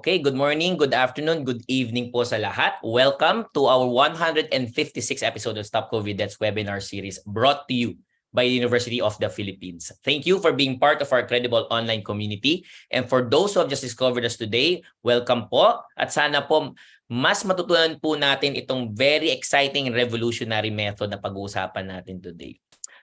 Okay, good morning, good afternoon, good evening po sa lahat. Welcome to our 156th episode of Stop COVID Deaths webinar series brought to you by the University of the Philippines. Thank you for being part of our credible online community. And for those who have just discovered us today, welcome po. At sana po mas matutunan po natin itong very exciting and revolutionary method na pag-uusapan natin today.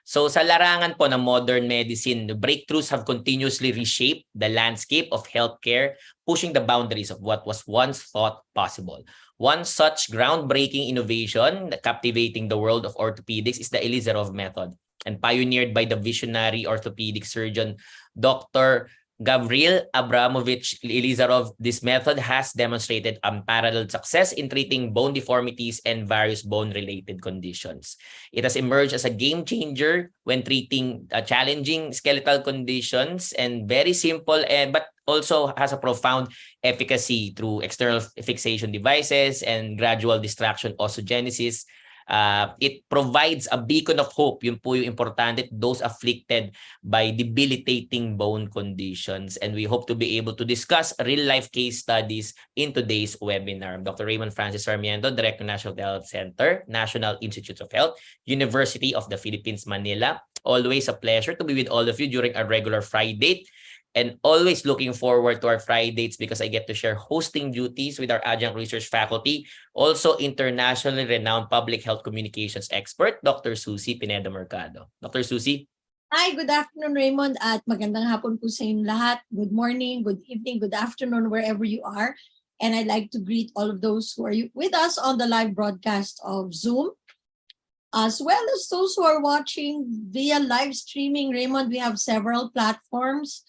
So sa larangan po ng modern medicine, the breakthroughs have continuously reshaped the landscape of healthcare, pushing the boundaries of what was once thought possible. One such groundbreaking innovation captivating the world of orthopedics is the Ilizarov method, and pioneered by the visionary orthopedic surgeon Dr. Gavril Abramovich Ilizarov. This method has demonstrated unparalleled success in treating bone deformities and various bone-related conditions. It has emerged as a game changer when treating challenging skeletal conditions, and very simple, but also has a profound efficacy through external fixation devices and gradual distraction osteogenesis. It provides a beacon of hope, yun po yung importante, those afflicted by debilitating bone conditions. And we hope to be able to discuss real-life case studies in today's webinar. Dr. Raymond Francis Sarmiento, Director, National Health Center, National Institutes of Health, University of the Philippines, Manila. Always a pleasure to be with all of you during our regular Friday. And always looking forward to our Fridays because I get to share hosting duties with our adjunct research faculty, also internationally renowned public health communications expert, Dr. Susie Pineda Mercado. Dr. Susie. Hi, good afternoon, Raymond, at magandang hapon po sa inyong lahat. Good morning, good evening, good afternoon, wherever you are. And I'd like to greet all of those who are with us on the live broadcast of Zoom, as well as those who are watching via live streaming. Raymond, we have several platforms: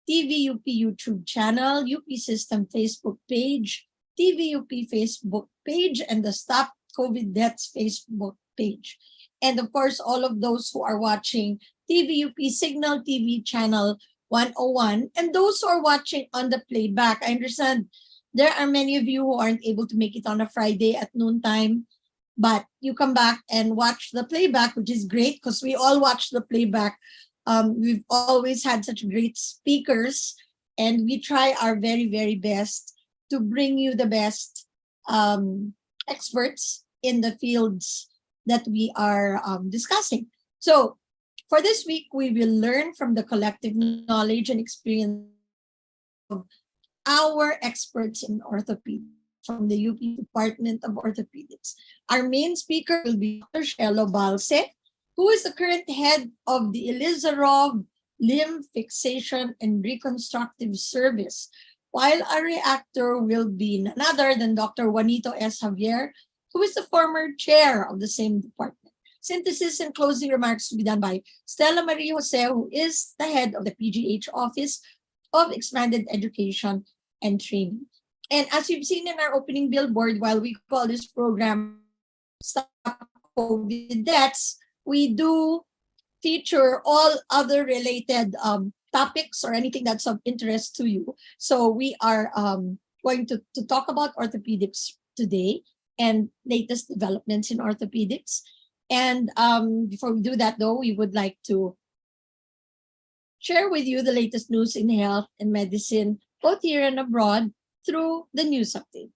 TVUP YouTube channel, UP System Facebook page, TVUP Facebook page, and the Stop COVID Deaths Facebook page. And of course, all of those who are watching TVUP Signal TV channel 101, and those who are watching on the playback. I understand there are many of you who aren't able to make it on a Friday at noontime, but you come back and watch the playback, which is great because we all watch the playback. We've always had such great speakers, and we try our very, very best to bring you the best experts in the fields that we are discussing. So for this week, we will learn from the collective knowledge and experience of our experts in orthopedics from the UP Department of Orthopedics. Our main speaker will be Dr. Shelo Balse, who is the current head of the Ilizarov Limb Fixation and Reconstructive Service, while our reactor will be none other than Dr. Juanito S. Javier, who is the former chair of the same department. Synthesis and closing remarks to be done by Stella Marie Jose, who is the head of the PGH Office of Expanded Education and Training. And as you've seen in our opening billboard, while we call this program Stop COVID Deaths, we do feature all other related topics or anything that's of interest to you. So we are going to talk about orthopedics today and latest developments in orthopedics. And before we do that, though, we would like to share with you the latest news in health and medicine, both here and abroad, through the news update.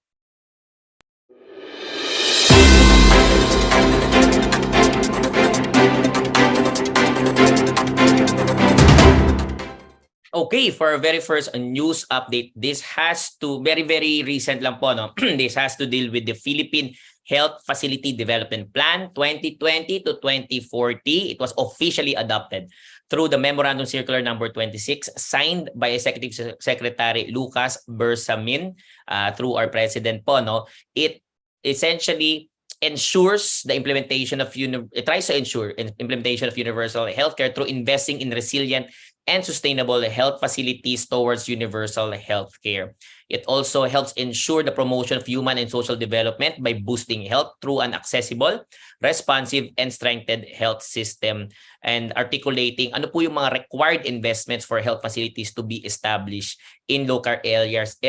Okay, for our very first news update, this has to, very, very recent lang po, no? This has to deal with the Philippine Health Facility Development Plan 2020 to 2040. It was officially adopted through the Memorandum Circular number 26, signed by Executive Secretary Lucas Bersamin through our President po, no? It essentially ensures the implementation of, it tries to ensure implementation of universal healthcare through investing in resilient and sustainable health facilities towards universal health care. It also helps ensure the promotion of human and social development by boosting health through an accessible, responsive, and strengthened health system, and articulating ano po yung mga required investments for health facilities to be established in local areas,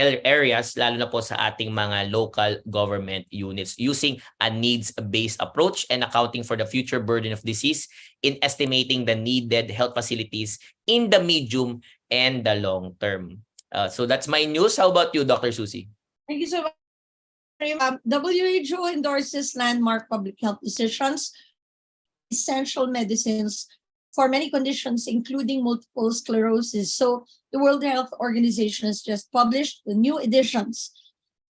lalo na po sa ating mga local government units, using a needs-based approach and accounting for the future burden of disease in estimating the needed health facilities in the medium and the long term. So that's my news. How about you, Dr. Susie? Thank you so much. WHO endorses landmark public health decisions, essential medicines for many conditions, including multiple sclerosis. So the World Health Organization has just published the new editions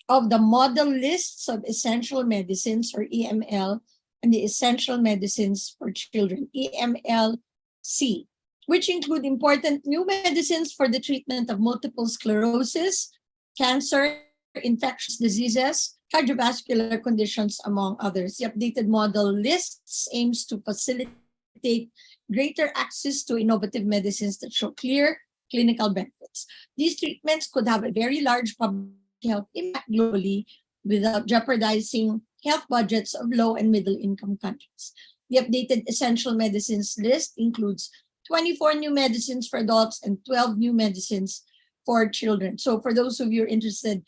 of the model lists of essential medicines, or EML, and the essential medicines for children, EMLC, which include important new medicines for the treatment of multiple sclerosis, cancer, infectious diseases, cardiovascular conditions, among others. The updated model lists aims to facilitate greater access to innovative medicines that show clear clinical benefits. These treatments could have a very large public health impact globally without jeopardizing health budgets of low and middle income countries. The updated essential medicines list includes 24 new medicines for adults and 12 new medicines for children. So for those of you interested,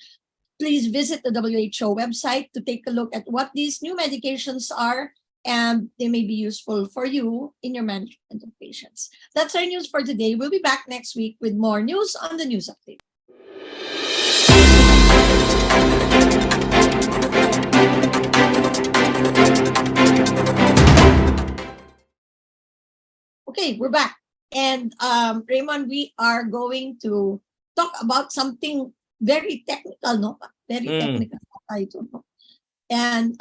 please visit the WHO website to take a look at what these new medications are, and they may be useful for you in your management of patients. That's our news for today. We'll be back next week with more news on the News Update. Okay, we're back. And Raymond, we are going to talk about something very technical, no? Very technical. No? And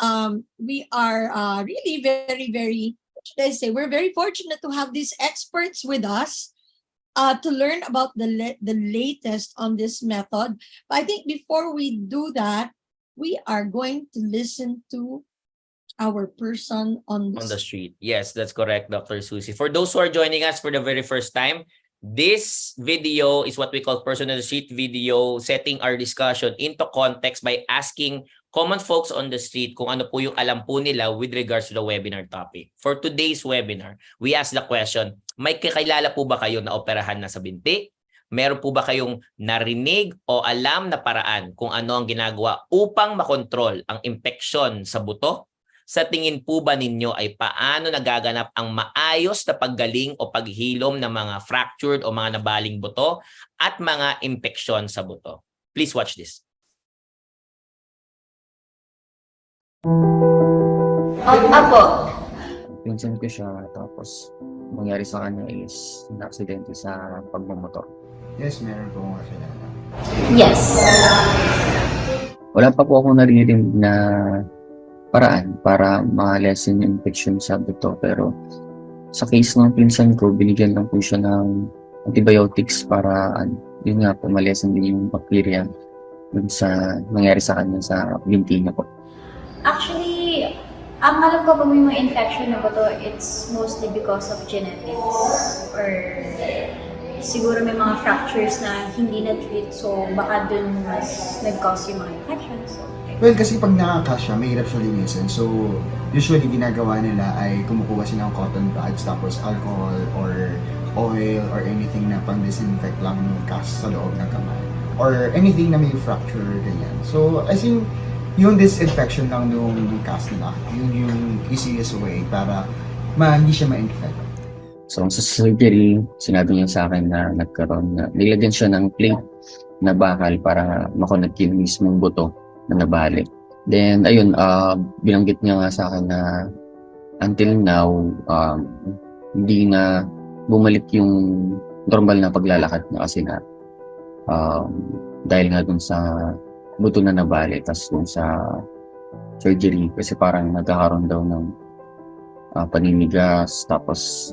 we are really very, what should I say? We're very fortunate to have these experts with us to learn about the latest on this method. But I think before we do that, we are going to listen to our person on the street. Yes, that's correct, Dr. Susie. For those who are joining us for the very first time, this video is what we call person on the street video, setting our discussion into context by asking common folks on the street kung ano po yung alam po nila with regards to the webinar topic. For today's webinar, we ask the question, may kakilala po ba kayo na operahan na sa binti? Meron po ba kayong narinig o alam na paraan kung ano ang ginagawa upang makontrol ang impeksyon sa buto? Sa tingin po ba ninyo ay paano nagaganap ang maayos na paggaling o paghilom ng mga fractured o mga nabaling buto at mga impeksyon sa buto? Please watch this. Apo. Pinsan ko siya, tapos nangyari sa kanya is na-aksidente sa pagmamotor. Yes, meron po nga siya. Yes. Wala pa po akong narinig na paraan para ma-lessen yung infection sa buto, pero sa case ng pinsan ko, binigyan lang po siya ng antibiotics para yun nga po, ma-lessen din yung bacteria dun sa nangyari sa kanya sa binti niya po. Actually, ang alam ko pag may mga infection na buto, it's mostly because of genetics or siguro may mga fractures na hindi na-treat, so baka dun mas nag-cause yung mga infections. So, well, kasi pag nakakasya, mahirap siya linisin. So, usually ginagawa nila ay kumukuha sila ng cotton pads, tapos alcohol or oil or anything na pang-disinfect lang ng cast sa loob ng kamay. Or anything na may fracture, ganyan. So, I think, yung disinfection lang nung cast nila, yun yung easiest way para hindi siya ma-infect. So, sa surgery, sinabi niya sa akin na nilagyan siya ng plate na bakal para makonect yung mismong buto na nabalik. Then, ayun, binanggit niya nga sa akin na until now, hindi na bumalik yung normal na paglalakad niya kasi na dahil nga dun sa buto na nabalik, tapos dun sa surgery, kasi parang nagkakaroon daw ng paninigas, tapos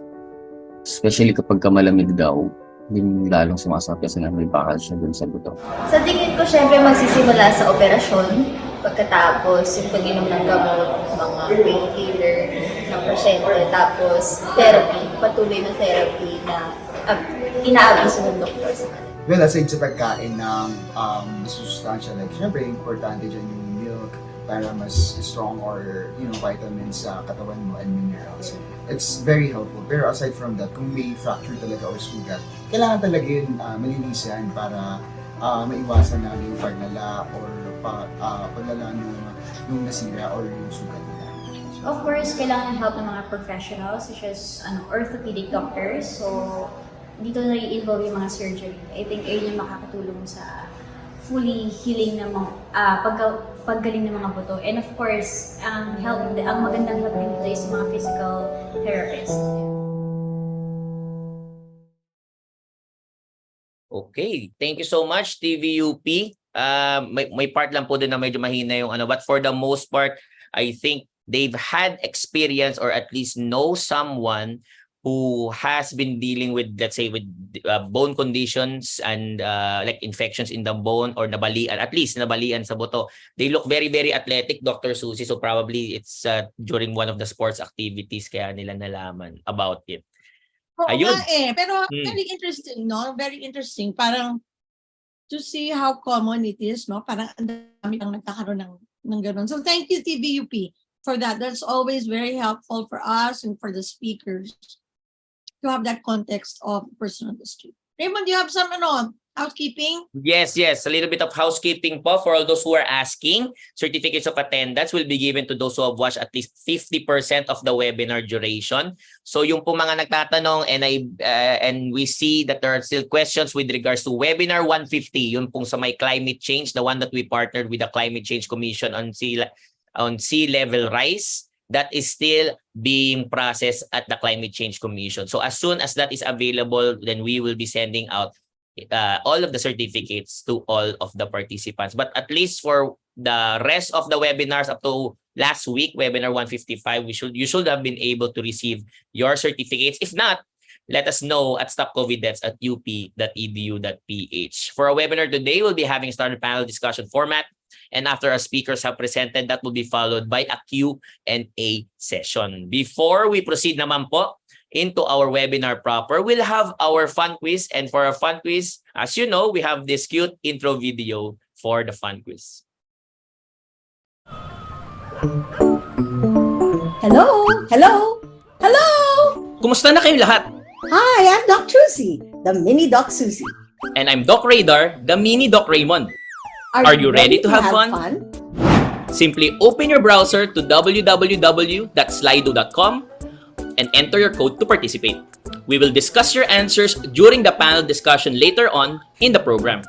especially kapag malamig daw, hindi lalong sumasakit kasi may bakal siya dun sa buto. sa tingin ko, syempre magsisimula sa operasyon, pagkatapos yung pag-inom ng gamot, mga painkiller ng pasyente, tapos therapy, patuloy na therapy na inaabiso ng doktor sa kanila. Well, aside sa pagkain ng masusustansya, like, syempre, importante dyan yung milk para mas strong or, vitamins sa katawan mo and minerals. It's very helpful. Pero aside from that, kung may fracture talaga or sugat, kailangan talaga yun malinisan para maiwasan na yung paglala or paglala yung nasira or yung sugat nila. Of course, kailangan ng help ng mga professionals such as orthopedic doctors. So, dito na i-involve yung mga surgery. I think ayun yung makakatulong sa fully healing ng mga, paggaling ng mga buto. And of course, ang magandang help din dito is yung mga physical therapist. Okay, thank you so much, TVUP. May part lang po din na medyo mahina yung ano, but for the most part, I think they've had experience or at least know someone who has been dealing with, let's say, with bone conditions and like infections in the bone or nabalian, at least nabalian sa buto. They look very, very athletic, Dr. Susie. So probably it's during one of the sports activities kaya nila nalaman about it. Oo Ayun. nga eh. Pero Hmm. very interesting, no? Very interesting. Parang to see how common it is, no? Parang ang dami lang nagkakaroon ng ganun. So thank you, TVUP, for that. That's always very helpful for us and for the speakers to have that context of personal history. Raymond, do you have some housekeeping? Yes, a little bit of housekeeping po for all those who are asking. Certificates of attendance will be given to those who have watched at least 50% of the webinar duration. So yung po mga nagtatanong and we see that there are still questions with regards to webinar 150, yun pong sa may climate change, the one that we partnered with the Climate Change Commission on sea level rise. That is still being processed at the Climate Change Commission. So as soon as that is available, then we will be sending out all of the certificates to all of the participants. But at least for the rest of the webinars up to last week, webinar 155, you should have been able to receive your certificates. If not, let us know at stopcoviddeaths@up.edu.ph. For our webinar today, we'll be having standard panel discussion format. And after our speakers have presented, that will be followed by a Q&A session. Before we proceed naman po into our webinar proper, we'll have our fun quiz. And for our fun quiz, as you know, we have this cute intro video for the fun quiz. Hello? Hello? Hello? Kumusta na kayo lahat? Hi, I'm Doc Susie, the mini Doc Susie. And I'm Doc Radar, the mini Doc Raymond. Are you ready to have fun? Simply open your browser to www.slido.com and enter your code to participate. We will discuss your answers during the panel discussion later on in the program.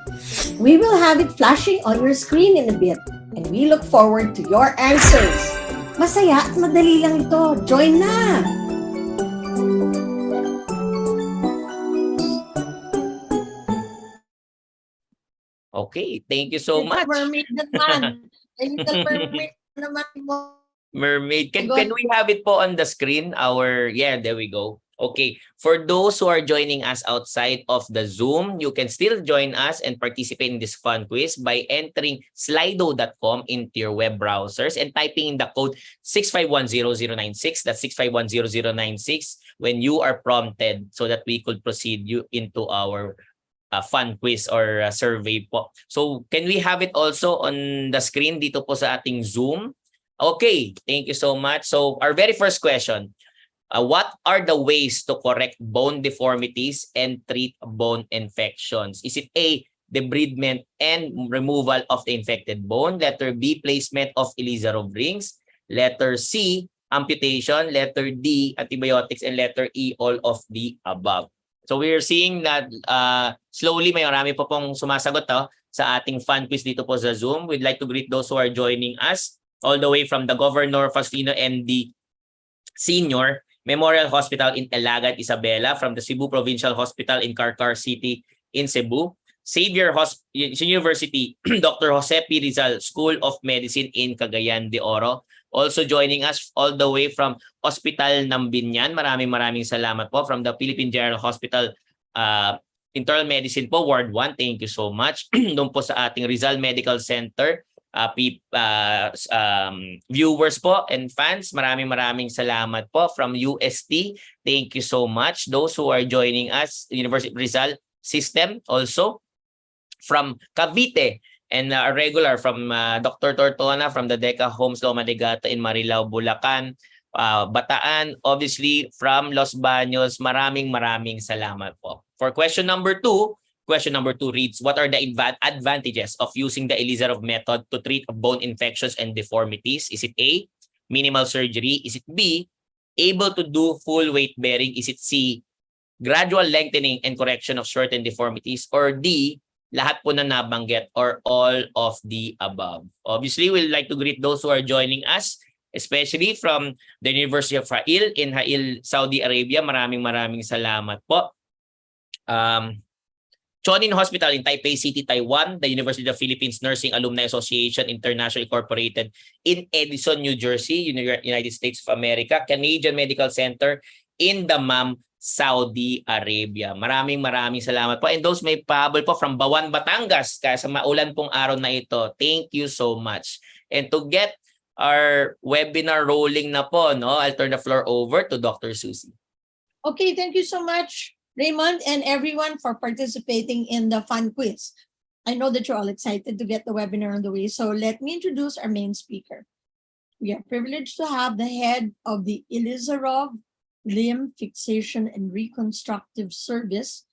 We will have it flashing on your screen in a bit, and we look forward to your answers. Masaya at madali lang ito. Join na! Okay, thank you so much. Mermaid naman. A little mermaid naman mo. Mermaid. Can we have it po on the screen? There we go. Okay, for those who are joining us outside of the Zoom, you can still join us and participate in this fun quiz by entering slido.com into your web browsers and typing in the code 6510096. That's 6510096 when you are prompted so that we could proceed you into our fun quiz or survey po. So can we have it also on the screen dito po sa ating Zoom? Okay, thank you so much. So our very first question, what are the ways to correct bone deformities and treat bone infections? Is it A, debridement and removal of the infected bone? Letter B, placement of Ilizarov rings? Letter C, amputation? Letter D, antibiotics? And letter E, all of the above. So we're seeing that slowly may marami po pong sumasagot sa ating fun quiz dito po sa Zoom. We'd like to greet those who are joining us all the way from the Governor Faustino MD Senior Memorial Hospital in Elagat, Isabela, from the Cebu Provincial Hospital in Carcar City in Cebu, Xavier University, Dr. Jose P. Rizal School of Medicine in Cagayan de Oro. Also joining us all the way from Hospital ng Binyan. Maraming salamat po from the Philippine General Hospital Internal Medicine po, Ward 1. Thank you so much. Doon po sa ating Rizal Medical Center. Viewers po and fans, maraming salamat po from UST. Thank you so much. Those who are joining us, University of Rizal System also from Cavite, and a regular from Dr. Tortona from the DECA Homes Loma de Gato in Marilao, Bulacan, Bataan, obviously from Los Baños. Maraming salamat po. For question number 2 reads, what are the advantages of using the Ilizarov method to treat bone infections and deformities? Is it A, minimal surgery? Is it B, able to do full weight bearing? Is it C, gradual lengthening and correction of certain deformities, or D, lahat po na nabanggit or all of the above. Obviously, we'd like to greet those who are joining us, especially from the University of Hail in Hail, Saudi Arabia. Maraming salamat po. Chonin Hospital in Taipei City, Taiwan, the University of the Philippines Nursing Alumni Association International Incorporated in Edison, New Jersey, United States of America, Canadian Medical Center in Dammam, Saudi Arabia. Maraming salamat po. And those may pahabol po from Bawan, Batangas, kaya sa maulan pong araw na ito. Thank you so much. And to get our webinar rolling na po, no, I'll turn the floor over to Dr. Susie. Okay, thank you so much, Raymond, and everyone for participating in the fun quiz. I know that you're all excited to get the webinar on the way, so let me introduce our main speaker. We are privileged to have the head of the Ilizarov Limb Fixation and Reconstructive Service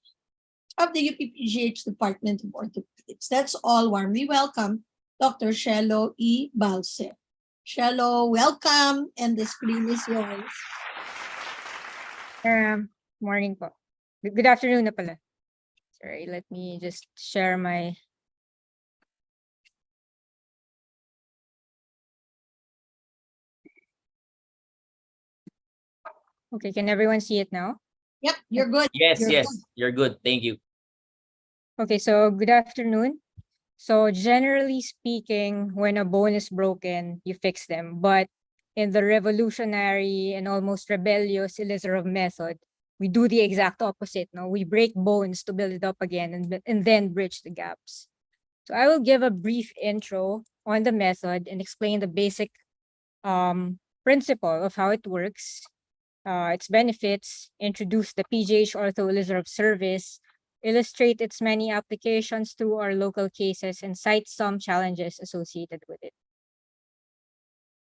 of the UPPGH Department of Orthopedics. That's all. Warmly welcome, Dr. Shelo E. Balse. Shelo, welcome, and the screen is yours. Morning po. Good afternoon na pala. Sorry, let me just share my... Okay, can everyone see it now? Yep, you're good. Yes, You're yes, good. you're good. Thank you. Okay, so good afternoon. So generally speaking, when a bone is broken, you fix them. But in the revolutionary and almost rebellious Ilizarov method, we do the exact opposite. No, we break bones to build it up again and then bridge the gaps. So I will give a brief intro on the method and explain the basic principle of how it works, its benefits, introduce the PGH Ortho Ilizarov service, illustrate its many applications through our local cases, and cite some challenges associated with it.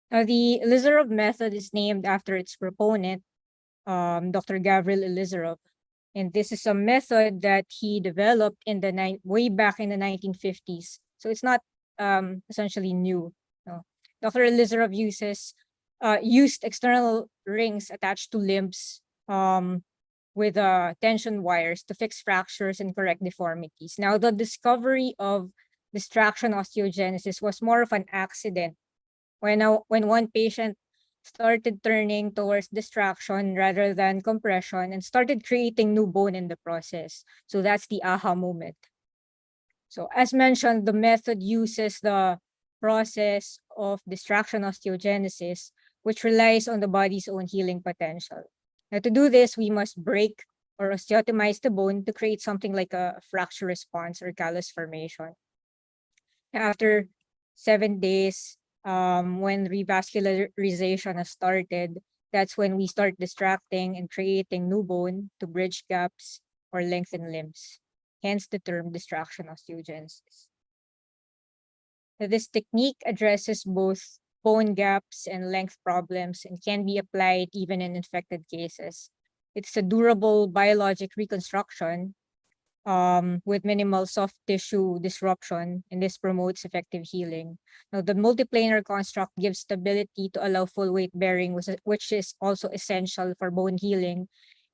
Now, the Ilizarov method is named after its proponent, Dr. Gavril Ilizarov. And this is a method that he developed in the way back in the 1950s. So it's not essentially new. No. Dr. Ilizarov used external rings attached to limbs with tension wires to fix fractures and correct deformities. Now, the discovery of distraction osteogenesis was more of an accident when one patient started turning towards distraction rather than compression and started creating new bone in the process. So that's the aha moment. So as mentioned, the method uses the process of distraction osteogenesis, which relies on the body's own healing potential. Now, to do this, we must break or osteotomize the bone to create something like a fracture response or callus formation. After 7 days, when revascularization has started, that's when we start distracting and creating new bone to bridge gaps or lengthen limbs. Hence the term distraction osteogenesis. Now, this technique addresses both bone gaps and length problems and can be applied even in infected cases. It's a durable biologic reconstruction with minimal soft tissue disruption, and this promotes effective healing. Now, the multiplanar construct gives stability to allow full weight bearing, which is also essential for bone healing,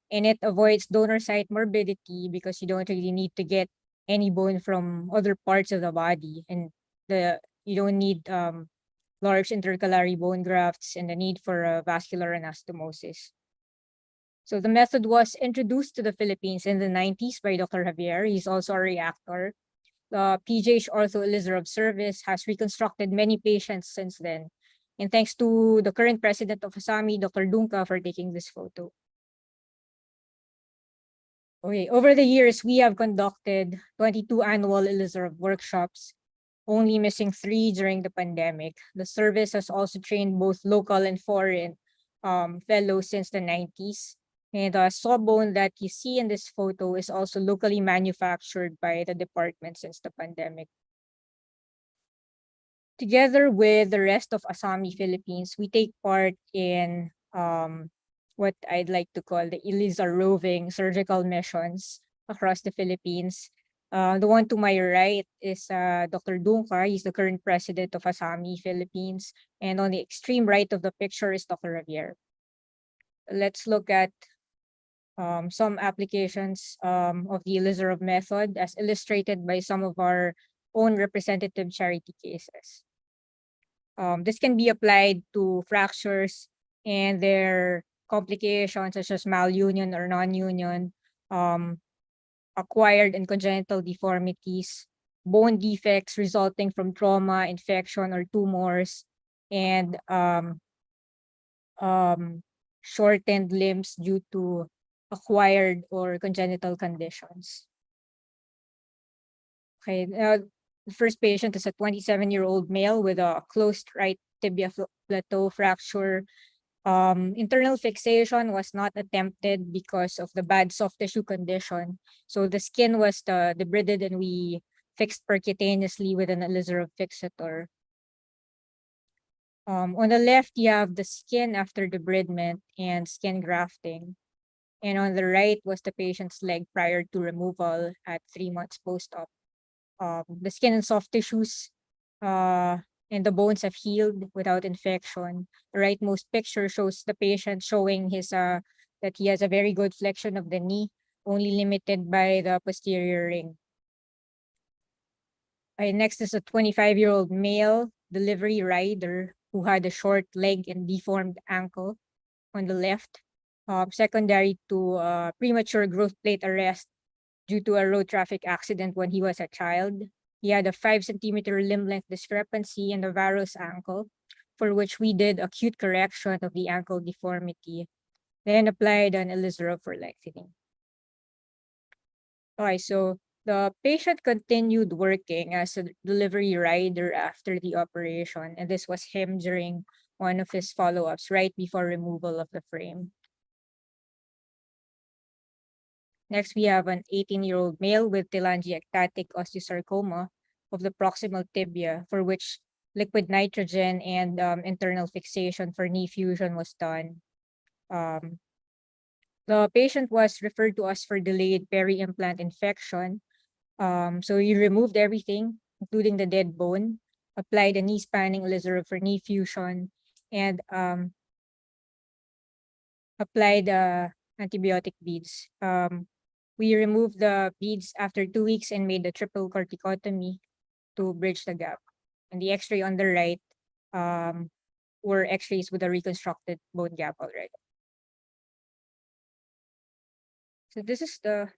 and it avoids donor site morbidity because you don't really need to get any bone from other parts of the body, and you don't need large intercalary bone grafts and the need for vascular anastomosis. So the method was introduced to the Philippines in the 90s by Dr. Javier. He's also a reactor. The PGH Ortho Ilizarov service has reconstructed many patients since then. And thanks to the current president of ASAMI, Dr. Dunca, for taking this photo. Okay, over the years, we have conducted 22 annual Ilizarov workshops, only missing 3 during the pandemic. The service has also trained both local and foreign fellows since the 90s. And the sawbone that you see in this photo is also locally manufactured by the department since the pandemic. Together with the rest of ASAMI Philippines, we take part in what I'd like to call the Ilizaroving surgical missions across the Philippines. The one to my right is Dr. Dunca. He's the current president of ASAMI Philippines. And on the extreme right of the picture is Dr. Javier. Let's look at some applications of the Ilizarov method as illustrated by some of our own representative charity cases. This can be applied to fractures and their complications such as malunion or non-union, acquired and congenital deformities, bone defects resulting from trauma, infection, or tumors, and shortened limbs due to acquired or congenital conditions. Okay, the first patient is a 27-year-old male with a closed right tibia plateau fracture. Internal fixation was not attempted because of the bad soft tissue condition. So the skin was debrided and we fixed percutaneously with an Ilizarov fixator. On the left, you have the skin after debridement and skin grafting. And on the right was the patient's leg prior to removal at 3 months post-op. The skin and soft tissues and the bones have healed without infection. The rightmost picture shows the patient showing that he has a very good flexion of the knee, only limited by the posterior ring. Next is a 25-year-old male delivery rider who had a short leg and deformed ankle on the left, secondary to premature growth plate arrest due to a road traffic accident when he was a child. He had a 5-centimeter limb length discrepancy and a varus ankle, for which we did acute correction of the ankle deformity, then applied an Ilizarov for lengthening. Okay, so the patient continued working as a delivery rider after the operation, and this was him during one of his follow-ups right before removal of the frame. Next, we have an 18-year-old male with telangiectatic osteosarcoma of the proximal tibia, for which liquid nitrogen and internal fixation for knee fusion was done. The patient was referred to us for delayed peri-implant infection. So we removed everything, including the dead bone, applied a knee spanning Ilizarov for knee fusion, and applied antibiotic beads. We removed the beads after 2 weeks and made the triple corticotomy to bridge the gap. And the x-ray on the right were x-rays with a reconstructed bone gap already. So this is the,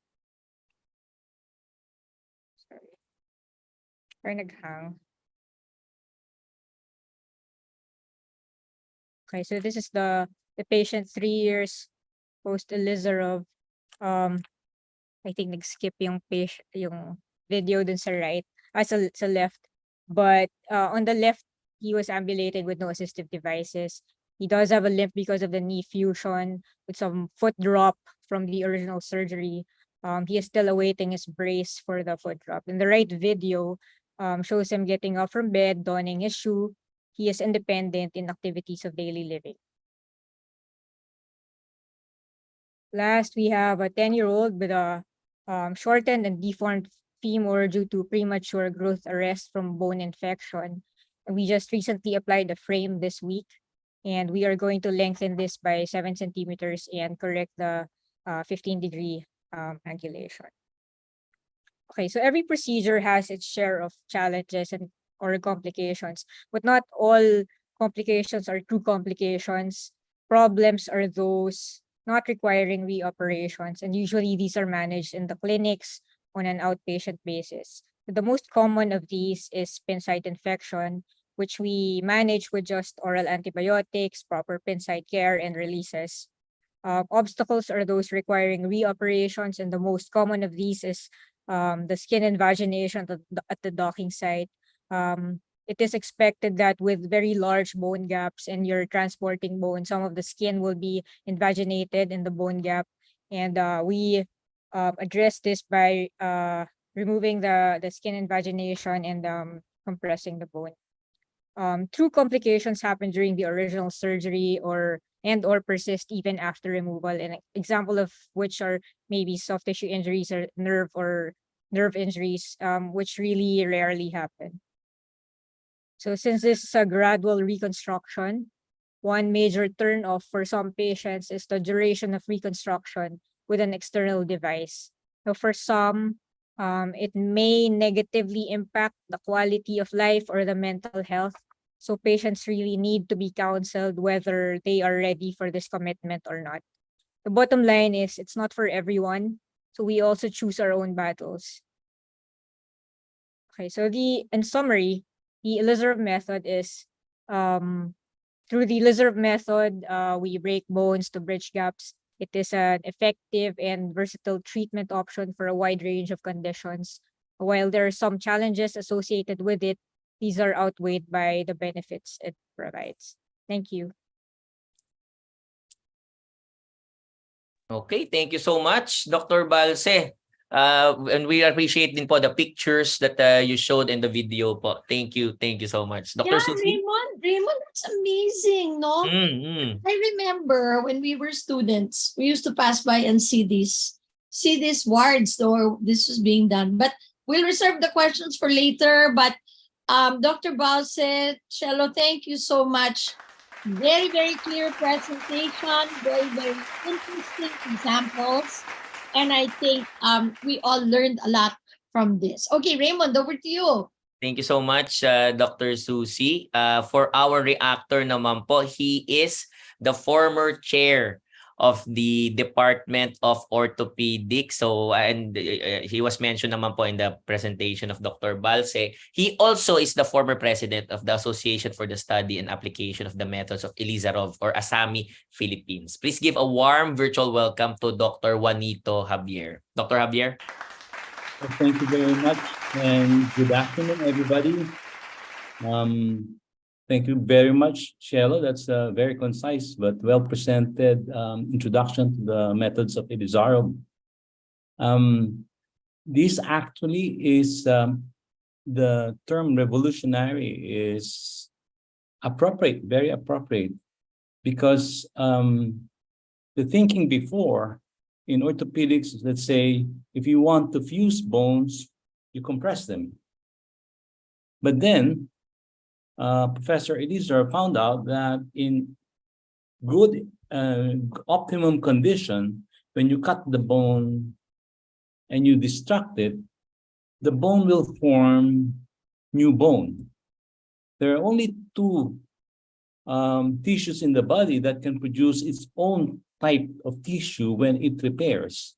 sorry, parang naghang. Okay, so this is the patient 3 years post Ilizarov. I think nag-skip yung video dun sa right, sa left. But on the left, he was ambulated with no assistive devices. He does have a limp because of the knee fusion with some foot drop from the original surgery. He is still awaiting his brace for the foot drop. In the right video, shows him getting up from bed, donning his shoe. He is independent in activities of daily living. Last, we have a 10-year-old with a shortened and deformed femur due to premature growth arrest from bone infection. And we just recently applied the frame this week, and we are going to lengthen this by 7 centimeters and correct the 15-degree angulation. Okay, so every procedure has its share of challenges or complications, but not all complications are true complications. Problems are those not requiring reoperations, and usually these are managed in the clinics on an outpatient basis. The most common of these is pin site infection, which we manage with just oral antibiotics, proper pin site care, and releases. Obstacles are those requiring reoperations, and the most common of these is the skin invagination at the docking site. It is expected that with very large bone gaps and you're transporting bone, some of the skin will be invaginated in the bone gap. And we address this by removing the skin invagination and compressing the bone. True complications happen during the original surgery or persist even after removal. An example of which are maybe soft tissue injuries or nerve injuries, which really rarely happen. So since this is a gradual reconstruction, one major turnoff for some patients is the duration of reconstruction, with an external device. So for some, it may negatively impact the quality of life or the mental health. So patients really need to be counseled whether they are ready for this commitment or not. The bottom line is it's not for everyone. So we also choose our own battles. Okay, so in summary, the Ilizarov method is through the Ilizarov method, we break bones to bridge gaps. It is an effective and versatile treatment option for a wide range of conditions. While there are some challenges associated with it, these are outweighed by the benefits it provides. Thank you. Okay, thank you so much, Dr. Balse. And we appreciate din po the pictures that you showed in the video po. Thank you so much. Dr. Yeah, Susie? Raymond, that's amazing, no? I remember when we were students, we used to pass by and see these wards, or this was being done. But we'll reserve the questions for later. But Dr. Balse, Cello, thank you so much. Very, very clear presentation, very, very interesting examples. And I think we all learned a lot from this. Okay, Raymond, over to you. Thank you so much, Dr. Susie. For our reactor naman po, he is the former chair of the Department of Orthopedics. So, and he was mentioned naman po in the presentation of Dr. Balse. He also is the former president of the Association for the Study and Application of the Methods of Ilizarov, or ASAMI, Philippines. Please give a warm virtual welcome to Dr. Juanito Javier. Dr. Javier? Thank you very much, and good afternoon, everybody. Thank you very much, Cielo. That's a very concise but well-presented introduction to the methods of Ilizarov. This actually is the term revolutionary is appropriate, very appropriate, because the thinking before in orthopedics, let's say, if you want to fuse bones, you compress them. But then Professor Ilizarov found out that in good, optimum condition, when you cut the bone and you destruct it, the bone will form new bone. There are only two tissues in the body that can produce its own type of tissue when it repairs.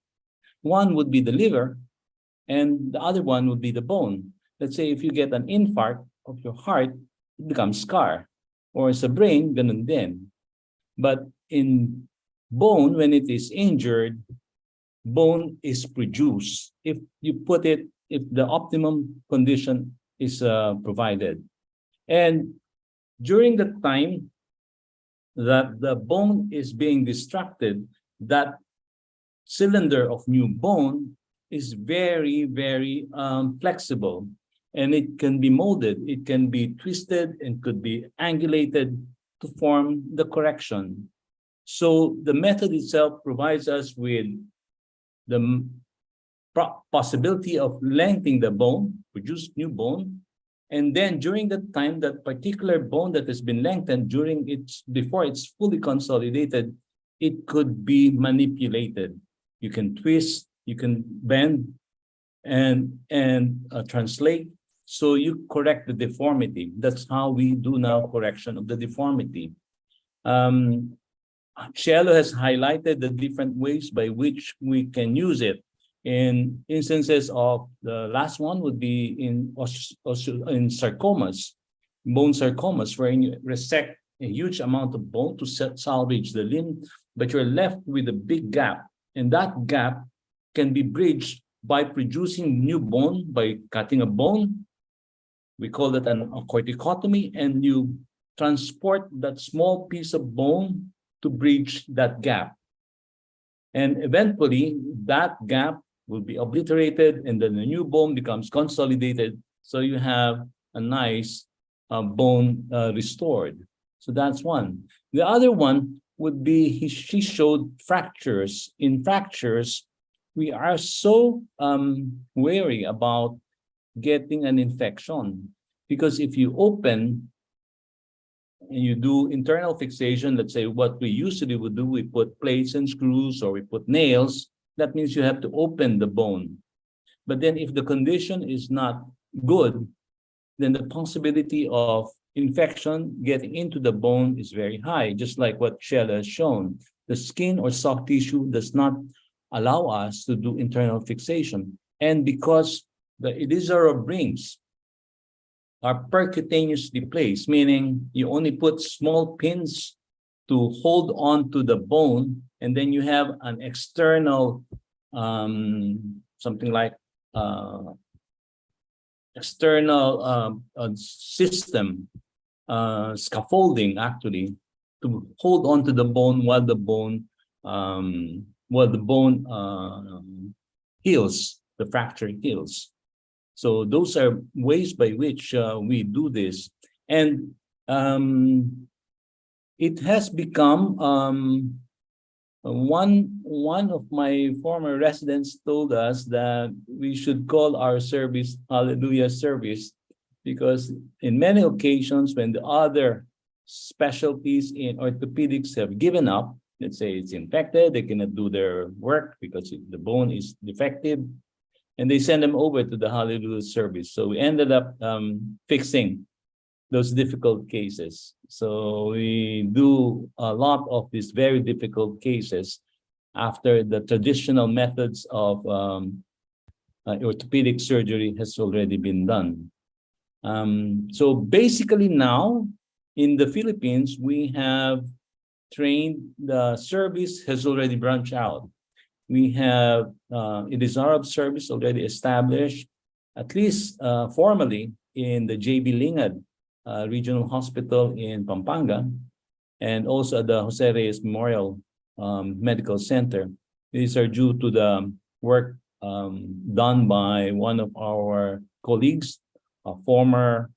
One would be the liver, and the other one would be the bone. Let's say if you get an infarct of your heart, it becomes scar, or sa brain, ganun din. But in bone, when it is injured, bone is produced if you put it, if the optimum condition is provided. And during the time that the bone is being destructed, that cylinder of new bone is very, very flexible. And it can be molded, it can be twisted, and could be angulated to form the correction. So the method itself provides us with the possibility of lengthening the bone, produce new bone, and then during the time that particular bone that has been lengthened before it's fully consolidated, it could be manipulated. You can twist, you can bend, and translate. So you correct the deformity. That's how we do now correction of the deformity. Cielo has highlighted the different ways by which we can use it. In instances of the last one would be in sarcomas, bone sarcomas, wherein you resect a huge amount of bone to salvage the limb, but you're left with a big gap. And that gap can be bridged by producing new bone, by cutting a bone. We call that a corticotomy, and you transport that small piece of bone to bridge that gap. And eventually, that gap will be obliterated, and then the new bone becomes consolidated. So you have a nice bone restored. So that's one. The other one would be, she showed fractures. In fractures, we are so wary about getting an infection, because if you open and you do internal fixation, let's say what we usually would do, we put plates and screws, or we put nails, that means you have to open the bone. But then if the condition is not good, then the possibility of infection getting into the bone is very high, just like what Shella has shown. The skin or soft tissue does not allow us to do internal fixation. And because the Ilizarov rings are percutaneously placed, meaning you only put small pins to hold on to the bone, and then you have an external, something like external system, scaffolding actually, to hold on to the bone while the bone heals, the fracture heals. So those are ways by which we do this. And it has become, one of my former residents told us that we should call our service Hallelujah Service, because in many occasions when the other specialties in orthopedics have given up, let's say it's infected, they cannot do their work because the bone is defective, and they send them over to the Hallelujah Service. So we ended up fixing those difficult cases. So we do a lot of these very difficult cases after the traditional methods of orthopedic surgery has already been done. So basically now in the Philippines, we have trained, the service has already branched out. We have Ilizarov service already established, at least formally, in the J.B. Lingad Regional Hospital in Pampanga, and also at the Jose Reyes Memorial Medical Center. These are due to the work done by one of our colleagues, a former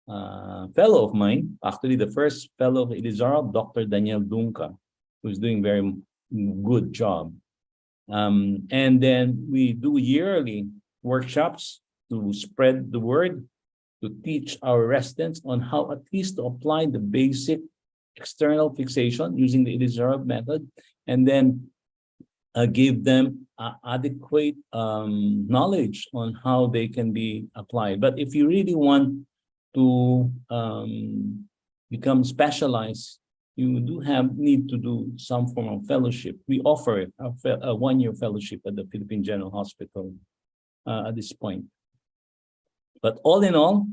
fellow of mine, actually the first fellow of Ilizarov, Dr. Daniel Dunca, who's doing very good job. And then we do yearly workshops to spread the word, to teach our residents on how at least to apply the basic external fixation using the Ilizarov method, and then give them adequate knowledge on how they can be applied. But if you really want to become specialized, you do need to do some form of fellowship. We offer a one-year fellowship at the Philippine General Hospital at this point. But all in all,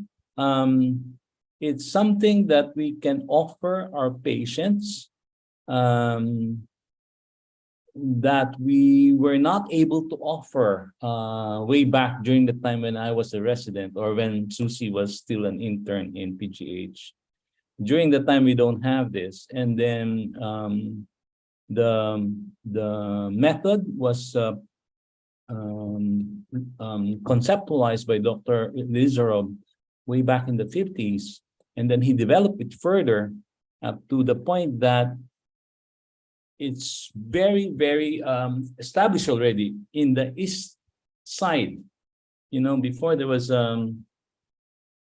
it's something that we can offer our patients that we were not able to offer way back during the time when I was a resident, or when Susie was still an intern in PGH. During the time we don't have this, and then the method was conceptualized by Dr. Ilizarov way back in the 50s, and then he developed it further up to the point that it's very, very established already in the east side. You know, before there was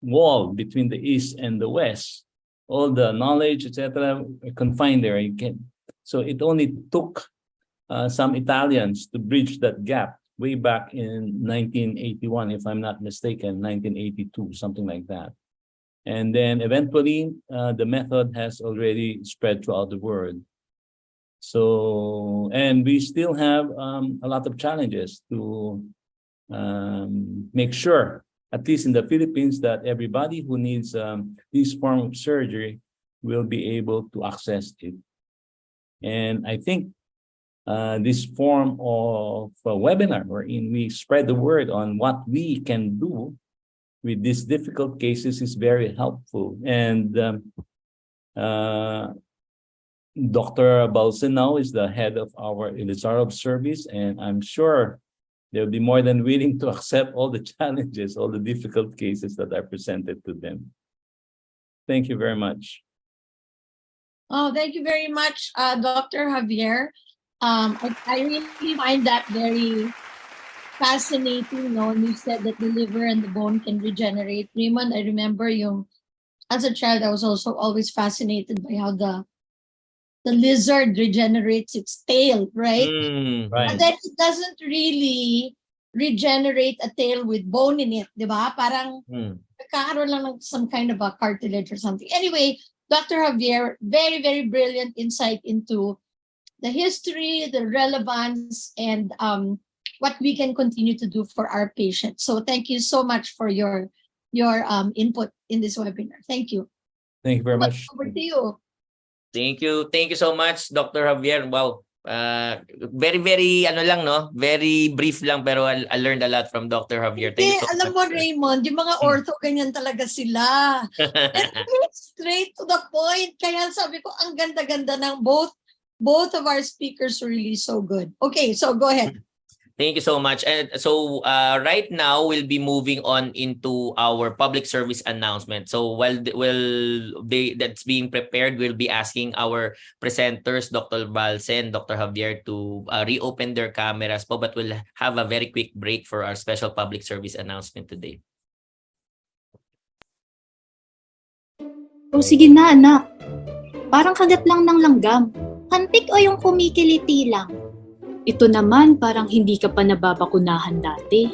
wall between the east and the west. All the knowledge, etc., confined there. So it only took some Italians to bridge that gap way back in 1981, if I'm not mistaken, 1982, something like that. And then eventually, the method has already spread throughout the world. So, and we still have a lot of challenges to make sure, at least in the Philippines, that everybody who needs this form of surgery will be able to access it. And I think this form of a webinar wherein we spread the word on what we can do with these difficult cases is very helpful. And Dr. Balsen now is the head of our Ilizarov service, and I'm sure they'll be more than willing to accept all the challenges, all the difficult cases that are presented to them. Thank you very much. Oh, thank you very much, Dr. Javier. I really find that very fascinating. No, you said that the liver and the bone can regenerate. Raymond, I remember as a child, I was also always fascinated by how the the lizard regenerates its tail, right? Mm. Right. But then it doesn't really regenerate a tail with bone in it, di ba? Parang Mm. nagkakaroon lang ng some kind of a cartilage or something. Anyway, Dr. Javier, very, very brilliant insight into the history, the relevance, and what we can continue to do for our patients. So thank you so much for your input in this webinar. Thank you. Thank you very much. Over to you. Thank you. Thank you so much, Dr. Javier. Wow. Very, very, ano lang, no? Very brief lang, pero I learned a lot from Dr. Javier. Thank you so Alam much. mo, Raymond, yung mga ortho, ganyan talaga sila. And straight to the point. Kaya sabi ko, ang ganda-ganda ng both of our speakers were really so good. Okay, so go ahead. Thank you so much. And so right now we'll be moving on into our public service announcement. So while that's being prepared, we'll be asking our presenters, Dr. Balsen, Dr. Javier, to reopen their cameras po, but we'll have a very quick break for our special public service announcement today. O sige na anak, parang kagat lang ng langgam. Kantik o yung kumikiliti lang. Ito naman parang hindi ka pa nababakunahan dati.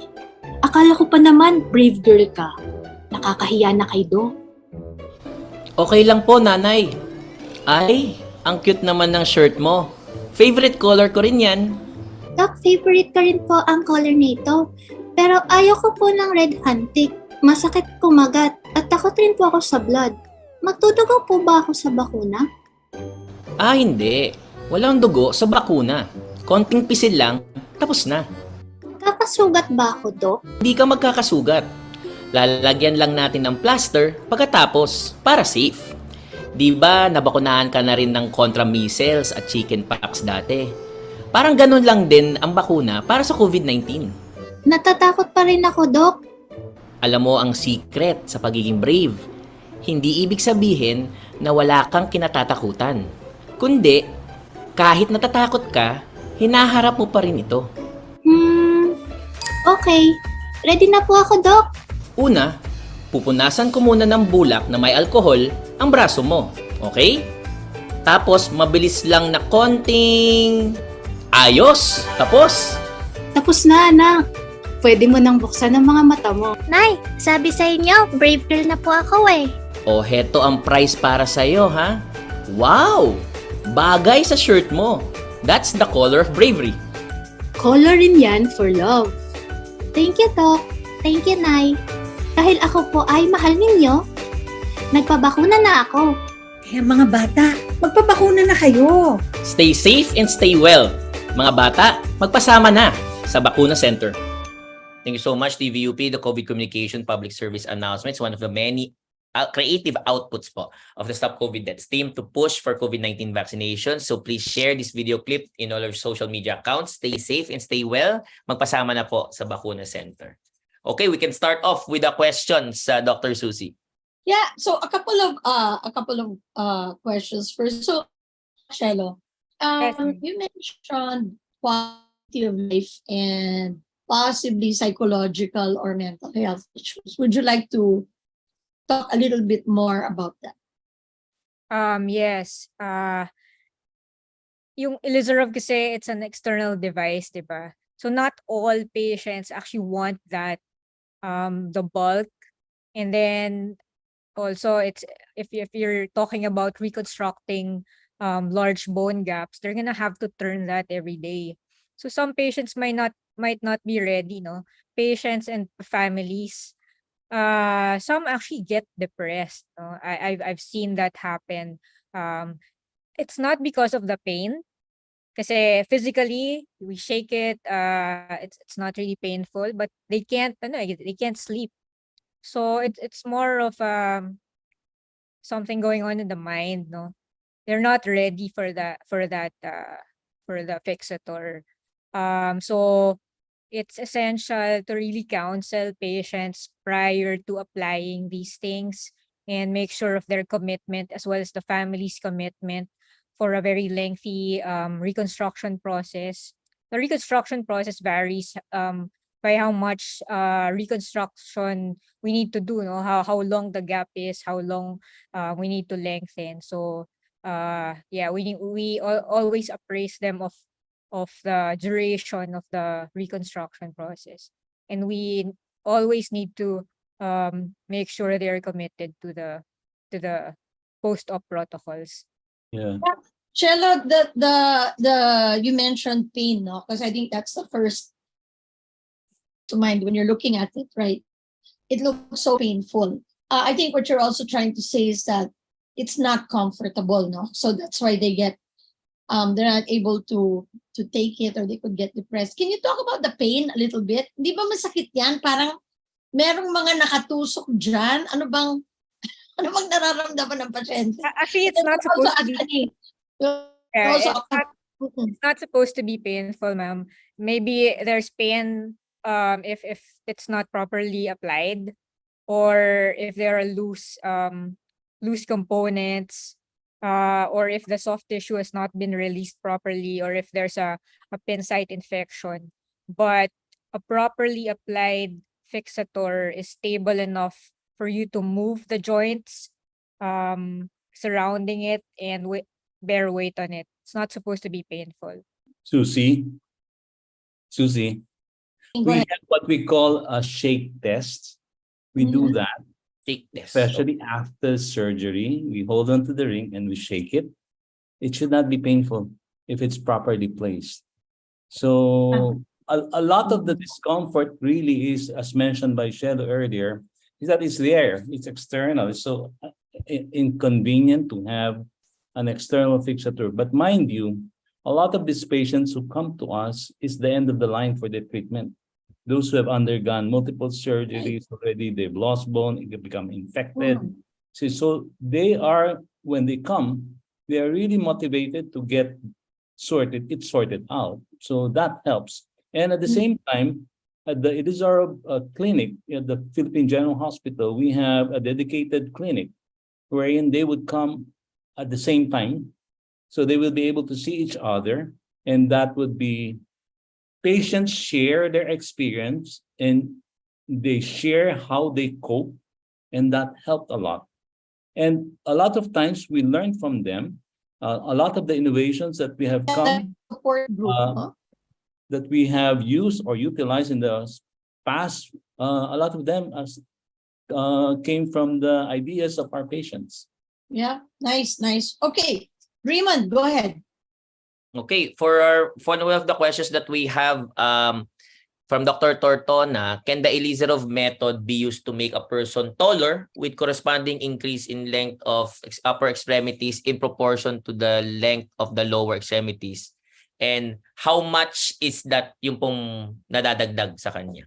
Akala ko pa naman brave girl ka. Nakakahiya na kay Doc. Okay lang po, nanay. Ay, ang cute naman ng shirt mo. Favorite color ko rin yan. Doc, favorite ka rin po ang color nito. Pero ayoko po ng red hunting. Masakit kumagat at takot rin po ako sa blood. Magtudugo po ba ako sa bakuna? Ah, hindi. Walang dugo sa bakuna. Konting pisil lang, tapos na. Kakasugat ba ako, Doc? Hindi ka magkakasugat. Lalagyan lang natin ng plaster pagkatapos para safe. Di ba nabakunahan ka na rin ng contra measles at chickenpox dati? Parang ganun lang din ang bakuna para sa COVID-19. Natatakot pa rin ako, Doc. Alam mo ang secret sa pagiging brave. Hindi ibig sabihin na wala kang kinatatakutan. Kundi, kahit natatakot ka, hinaharap mo pa rin ito. Okay. Ready na po ako, Doc. Una, pupunasan ko muna ng bulak na may alkohol ang braso mo. Okay? Tapos, mabilis lang na konting... Ayos! Tapos! Tapos na, anak. Pwede mo nang buksan ang mga mata mo. Nay, sabi sa inyo, brave girl na po ako eh. O, heto ang prize para sa'yo, ha? Wow! Bagay sa shirt mo. That's the color of bravery. Color rin yan for love. Thank you, Doc. Thank you, Nay. Dahil ako po ay mahal ninyo, nagpabakuna na ako. Kaya mga bata, magpabakuna na kayo. Stay safe and stay well. Mga bata, magpasama na sa Bakuna Center. Thank you so much, TVUP, the COVID Communication Public Service Announcements, one of the many creative outputs po of the Stop COVID Deaths team to push for COVID-19 vaccination. So please share this video clip in all your social media accounts. Stay safe and stay well. Magpasama na po sa Bakuna Center. Okay, we can start off with the questions, Dr. Susie. Yeah, so a couple of questions first. So, Shelo, Yes, ma'am. you mentioned quality of life and possibly psychological or mental health issues. Would you like to talk a little bit more about that? Yes. Yung Ilizarov kasi it's an external device, di ba? So not all patients actually want that the bulk. And then also it's if you're talking about reconstructing large bone gaps, they're gonna have to turn that every day. So some patients might not be ready, no? Patients and families. Some actually get depressed. No? I've seen that happen. It's not because of the pain. Kasi physically, we shake it, it's not really painful, but they can't sleep. So it's more of something going on in the mind, no? They're not ready for the fixator. So it's essential to really counsel patients prior to applying these things and make sure of their commitment as well as the family's commitment for a very lengthy reconstruction process. The reconstruction process varies by how much reconstruction we need to do, no? How long the gap is, how long we need to lengthen. So yeah, always appraise them of the duration of the reconstruction process, and we always need to make sure they are committed to the post-op protocols. Yeah. Chelo, the you mentioned pain, no? Because I think that's the first to mind when you're looking at it, right? It looks so painful. I think what you're also trying to say is that it's not comfortable, no? So that's why they're not able to take it, or they could get depressed. Can you talk about the pain a little bit? Di ba masakit yan? Parang merong mga nakatusok dyan. Ano bang nararamdaman ng pasyente? Actually, it's not supposed to be. Yeah, Also, it's not supposed to be painful, ma'am. Maybe there's pain if it's not properly applied, or if there are loose components, or if the soft tissue has not been released properly, or if there's a pin site infection. But a properly applied fixator is stable enough for you to move the joints surrounding it and bear weight on it. It's not supposed to be painful. Susie, Go we ahead. have what we call a shake test. We do that, Take this. especially after surgery. We hold on to the ring and we shake it. It should not be painful if it's properly placed. So a lot of the discomfort really is, as mentioned by Shelo earlier, is that it's there, it's external. It's so inconvenient to have an external fixator. But mind you, a lot of these patients who come to us is the end of the line for their treatment. Those who have undergone multiple surgeries already, they've lost bone, they become infected. So they are, when they come, they are really motivated to get it sorted out. So that helps. And at the same time, at the Ilizarov clinic at the Philippine General Hospital, we have a dedicated clinic wherein they would come at the same time. So they will be able to see each other, and that would be patients share their experience and they share how they cope, and that helped a lot. And a lot of times we learn from them. A lot of the innovations that we have come, Support group, no? that we have used or utilized in the past, a lot of them came from the ideas of our patients. Yeah, nice. Okay, Raymond, go ahead. Okay, for one of the questions that we have from Dr. Tortona, can the Ilizarov method be used to make a person taller with corresponding increase in length of upper extremities in proportion to the length of the lower extremities? And how much is that yung pong nadadagdag sa kanya?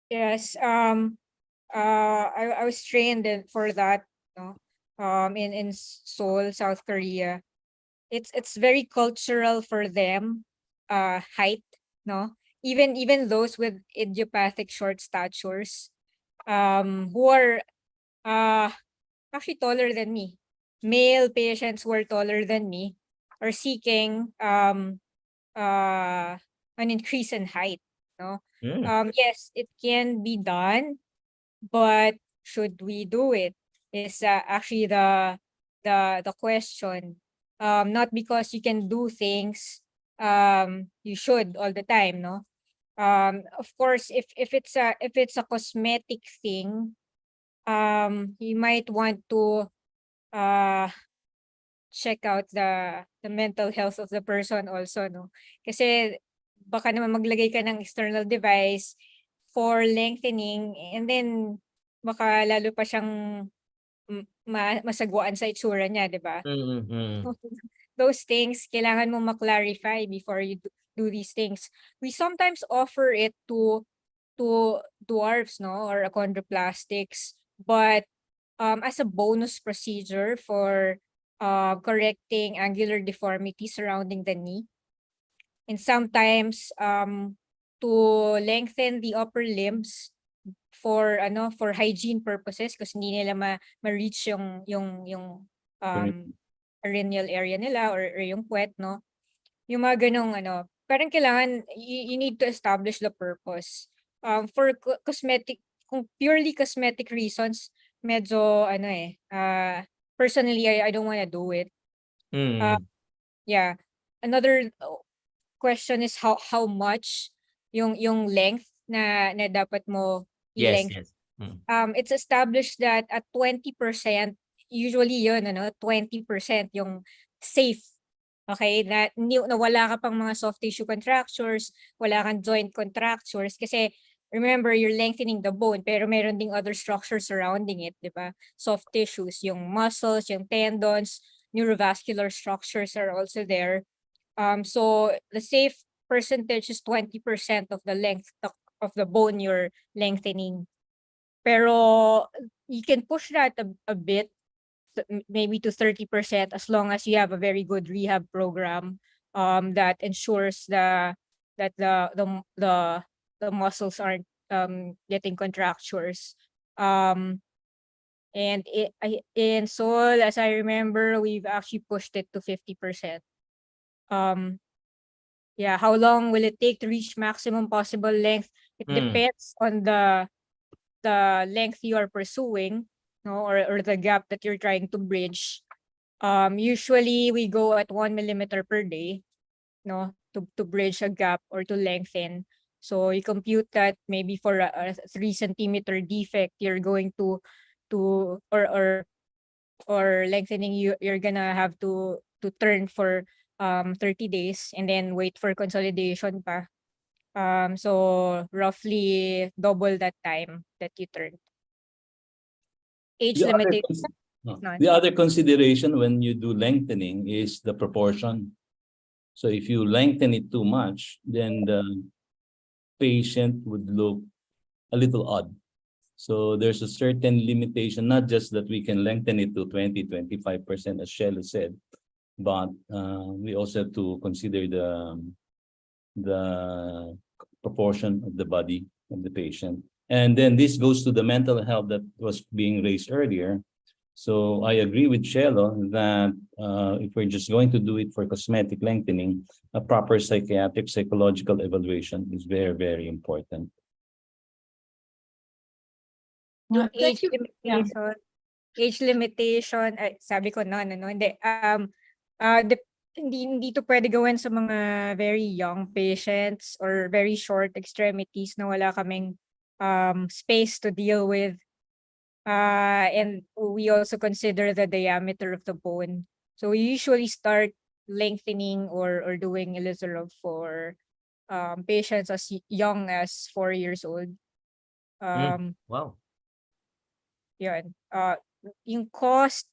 Yes, I was trained for that, no? In Seoul, South Korea. It's very cultural for them, height, no? Even those with idiopathic short statures, who are actually taller than me. Male patients who are taller than me are seeking an increase in height, no? Yes, it can be done, but should we do it is actually the question. Not because you can do things you should all the time, no? Of course, if it's a cosmetic thing, you might want to check out the mental health of the person also, no? Kasi baka naman maglagay ka ng external device for lengthening, and then baka lalo pa siyang masagwaan sa itsura niya, di ba? Those things, kailangan mo ma-clarify before you do these things. We sometimes offer it to dwarfs, no, or achondroplastics, but as a bonus procedure for correcting angular deformity surrounding the knee. And sometimes to lengthen the upper limbs for hygiene purposes, kasi hindi nila ma-reach yung perineal area nila, or yung puwet, no? Yung mga ganong parang kailangan you need to establish the purpose. For cosmetic, kung purely cosmetic reasons, medyo personally I don't wanna do it. Mm. Yeah. Another question is how much yung length na dapat mo Yes, i-length. yes. Mm. It's established that at 20%, usually yun, 20% yung safe. Okay, na wala ka pang mga soft tissue contractures, wala kang joint contractures kasi remember you're lengthening the bone pero meron ding other structures surrounding it, 'di ba? Soft tissues, yung muscles, yung tendons, neurovascular structures are also there. So the safe percentage is 20% of the length of the bone you're lengthening. Pero you can push that a bit, maybe to 30% as long as you have a very good rehab program that ensures that the muscles aren't getting contractures. And in Seoul, as I remember, we've actually pushed it to 50%. Yeah, how long will it take to reach maximum possible length? It depends on the length you are pursuing, no, or the gap that you're trying to bridge. Usually we go at 1 millimeter per day, no, to bridge a gap or to lengthen. So you compute that maybe for a 3 centimeter defect, you're going to or lengthening, you're gonna have to turn for 30 days and then wait for consolidation pa. So roughly double that time that you turn. Age The other, limitation. None. the other consideration when you do lengthening is the proportion. So if you lengthen it too much, then the patient would look a little odd. So there's a certain limitation, not just that we can lengthen it to 20-25%, as Shella said, but we also have to consider the proportion of the body of the patient. And then this goes to the mental health that was being raised earlier. So I agree with Shelo that if we're just going to do it for cosmetic lengthening, a proper psychiatric psychological evaluation is very, very important. Yung Thank age you. Yeah. limitation. Age limitation, ay, sabi ko no, hindi. Hindi to pwede gawin sa mga very young patients or very short extremities na wala kaming space to deal with. And we also consider the diameter of the bone. So we usually start lengthening or doing Ilizarov for patients as young as 4 years old. Wow. Yun. Yung cost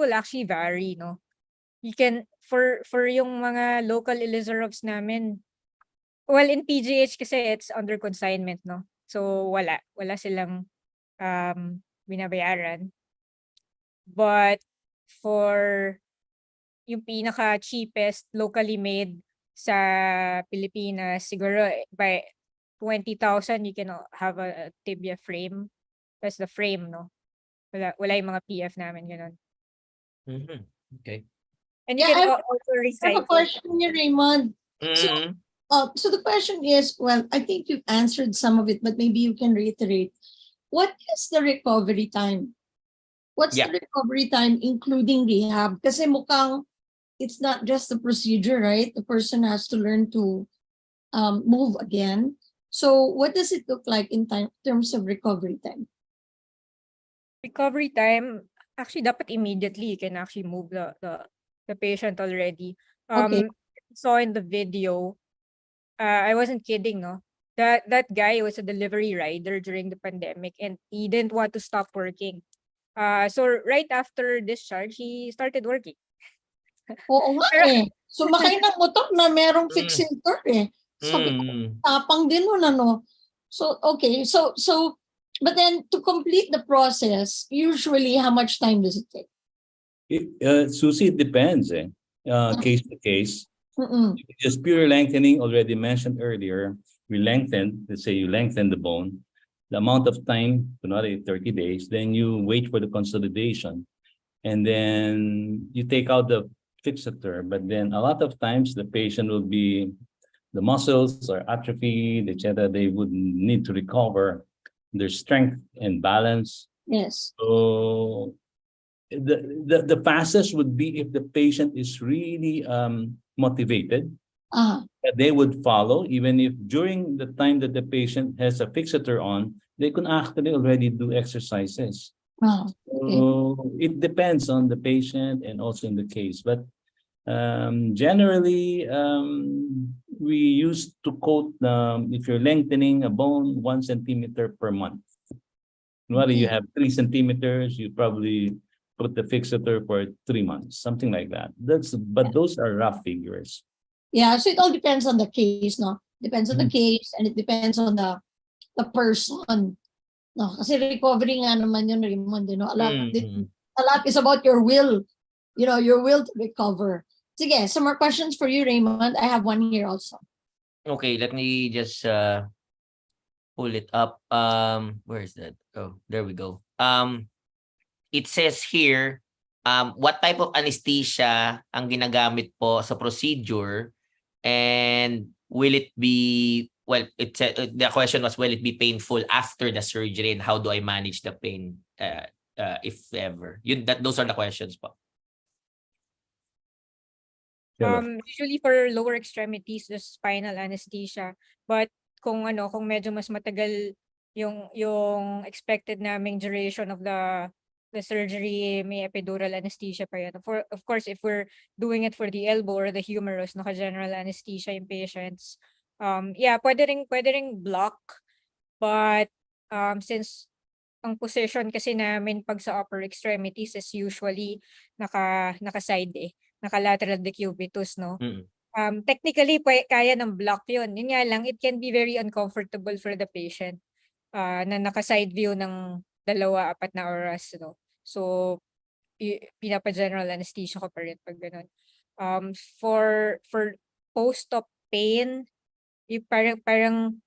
will actually vary, no? You can for yung mga local Ilizarovs namin, well, in PGH kasi it's under consignment, no? So wala silang binabayaran. But for yung pinaka cheapest locally made sa Pilipinas, siguro by 20,000 you can have a tibia frame. That's the frame, no? Wala yung mga PF namin ganun. Okay. And you Yeah, can I also have a recycle. question here, Raymond. So the question is, well, I think you've answered some of it, but maybe you can reiterate. What is the recovery time? What's Yeah. the recovery time, including rehab? Kasi mukhang it's not just the procedure, right? The person has to learn to move again. So what does it look like in terms of recovery time? Recovery time, actually dapat immediately you can actually move the patient already. Okay. Saw in the video, I wasn't kidding, no? That guy was a delivery rider during the pandemic and he didn't want to stop working. So right after discharge, he started working. Oo nga eh. Sumakay ng motor na merong fixing curve eh. Sabi ko, tapang din nun ano. So, okay. So, but then to complete the process, usually how much time does it take? Susie, it depends, case to case. Just pure lengthening, already mentioned earlier, we lengthen, let's say you lengthen the bone, the amount of time, another 30 days, then you wait for the consolidation. And then you take out the fixator, but then a lot of times the patient will be, the muscles are atrophied, etc. They would need to recover their strength and balance. Yes. So the fastest would be if the patient is really motivated. That they would follow, even if during the time that the patient has a fixator on, they can actually already do exercises. Okay. So it depends on the patient and also in the case. But generally, we used to quote if you're lengthening a bone 1 centimeter per month. Whether you have 3 centimeters, you probably put the fixator for 3 months, something like that. But those are rough figures. Yeah, so it all depends on the case, no? Depends on the Mhm. case and it depends on the person. No, kasi recovery nga naman yun, Raymond, you know, a lot is about your will, you know, your will to recover. Sige, some more questions for you, Raymond. I have one here also. Okay, let me just pull it up. Where is that? Oh, there we go. It says here, what type of anesthesia ang ginagamit po sa procedure, and will it be, well, the question was, will it be painful after the surgery, and how do I manage the pain if ever? Those are the questions po. Usually for lower extremities, just spinal anesthesia. But kung medyo mas matagal yung expected naming duration of the surgery, may epidural anesthesia pa yan. Of course, if we're doing it for the elbow or the humerus, naka-general anesthesia yung patients. Yeah, pwede ring block. But since ang position kasi namin pag sa upper extremities is usually naka-side naka-lateral decubitus, no? Technically, kaya ng block yun. Yun nga lang, it can be very uncomfortable for the patient na naka-side view ng 2-4 na oras, no? So, pinapa-general anesthesia ko pa rin pag ganun. For post-op pain, parang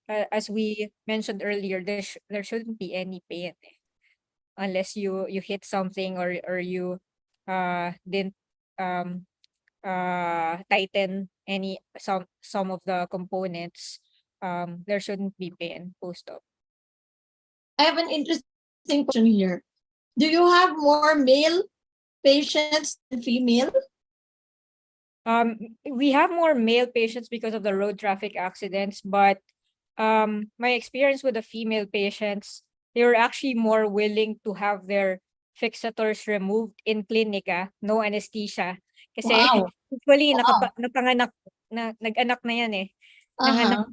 as we mentioned earlier, there shouldn't be any pain unless you hit something or you didn't tighten some of the components. There shouldn't be pain post-op. I have an interesting question here. Do you have more male patients than female? We have more male patients because of the road traffic accidents, but my experience with the female patients, they were actually more willing to have their fixators removed in clinic, no anesthesia. Kasi usually nag-anak na yan Nanganak.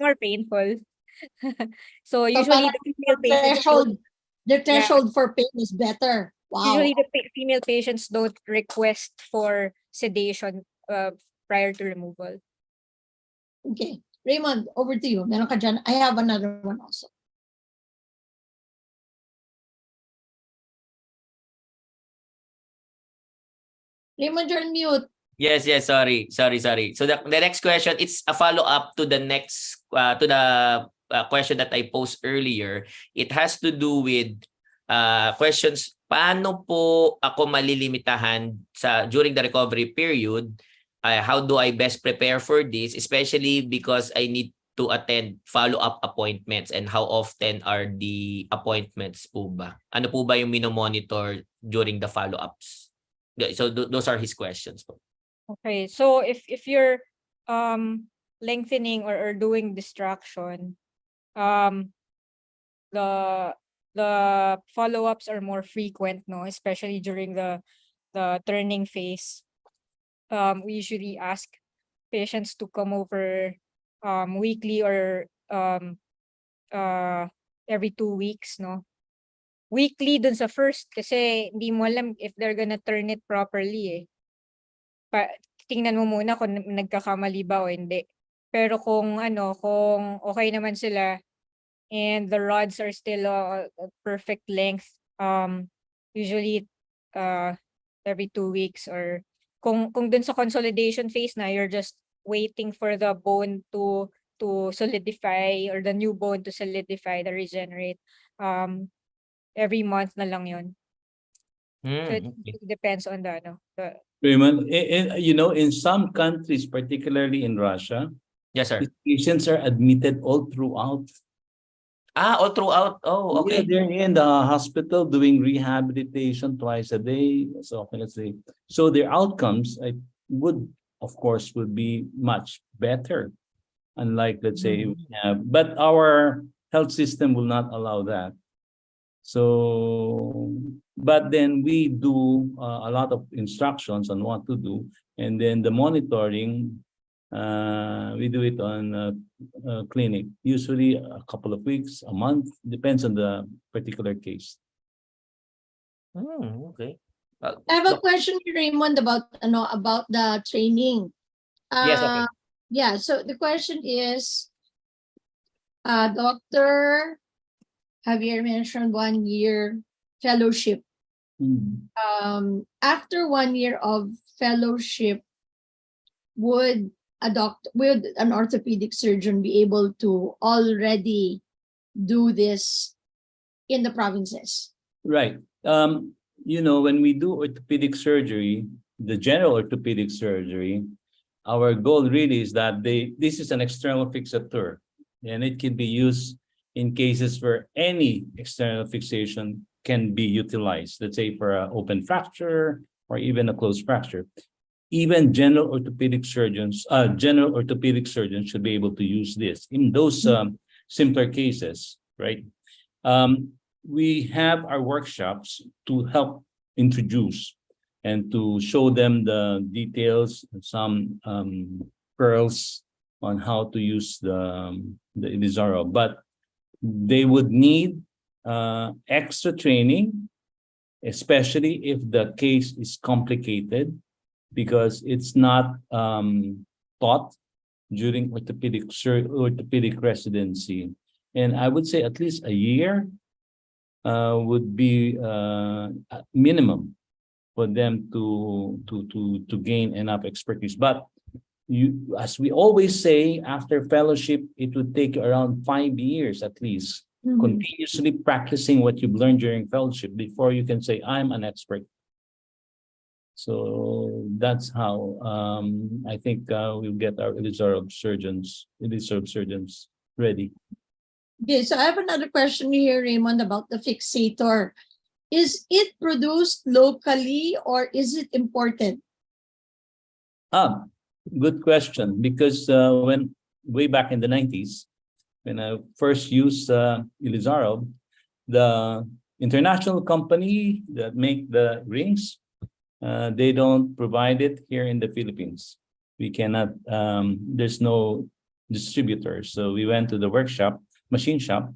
More painful. So usually the female patients the threshold for pain is better. Wow. Usually the female patients don't request for sedation prior to removal. Okay. Raymond, over to you. Meron ka dyan? I have another one also. Raymond, you're on mute. Yes, sorry. So the next question, it's a follow-up to the next to the question that I posed earlier. It has to do with questions, paano po ako malilimitahan during the recovery period? How do I best prepare for this, especially because I need to attend follow-up appointments, and how often are the appointments po ba? Ano po ba yung minomonitor during the follow-ups? So those are his questions po. Okay, so if you're lengthening or doing distraction, the follow-ups are more frequent, no, especially during the turning phase. We usually ask patients to come over weekly or every 2 weeks, no. Weekly dun sa first kasi hindi mo alam if they're gonna turn it properly tingnan mo muna kung nagkakamali ba o hindi. Pero kung okay naman sila and the rods are still perfect length, usually every 2 weeks, or kung dun sa consolidation phase na you're just waiting for the bone to solidify or the new bone to solidify, the regenerate, every month na lang yun. So it depends on the Raymond, in some countries, particularly in Russia, yes, sir, patients are admitted all throughout. All throughout. Oh, Yeah, okay. they're in the hospital doing rehabilitation twice a day, so often as they. So their outcomes, I would, of course, would be much better. Unlike, let's say, we have, but our health system will not allow that. So, but then we do a lot of instructions on what to do, and then the monitoring, we do it on clinic, usually a couple of weeks, a month, depends on the particular case. Okay. I have a question, Raymond, about the training. Yes, okay. Yeah. So the question is, Dr. Javier mentioned 1 year fellowship. After 1 year of fellowship, would would an orthopedic surgeon be able to already do this in the provinces? Right. When we do orthopedic surgery, the general orthopedic surgery, our goal really is that this is an external fixator, and it can be used in cases where any external fixation can be utilized. Let's say for an open fracture or even a closed fracture. Even general orthopedic surgeons should be able to use this in those simpler cases, right? We have our workshops to help introduce and to show them the details, some pearls on how to use the Ilizarov, but they would need extra training, especially if the case is complicated, because it's not taught during orthopedic residency. And I would say at least a year would be minimum for them to gain enough expertise. But as we always say, after fellowship, it would take around 5 years at least, continuously practicing what you've learned during fellowship before you can say, I'm an expert. So that's how I think we'll get our Ilizarov surgeons ready. Okay, so I have another question here, Raymond, about the fixator. Is it produced locally or is it imported? Good question. Because when way back in the 90s, when I first used Ilizarov, the international company that make the rings, they don't provide it here in the Philippines. We cannot, there's no distributor. So we went to the machine shop.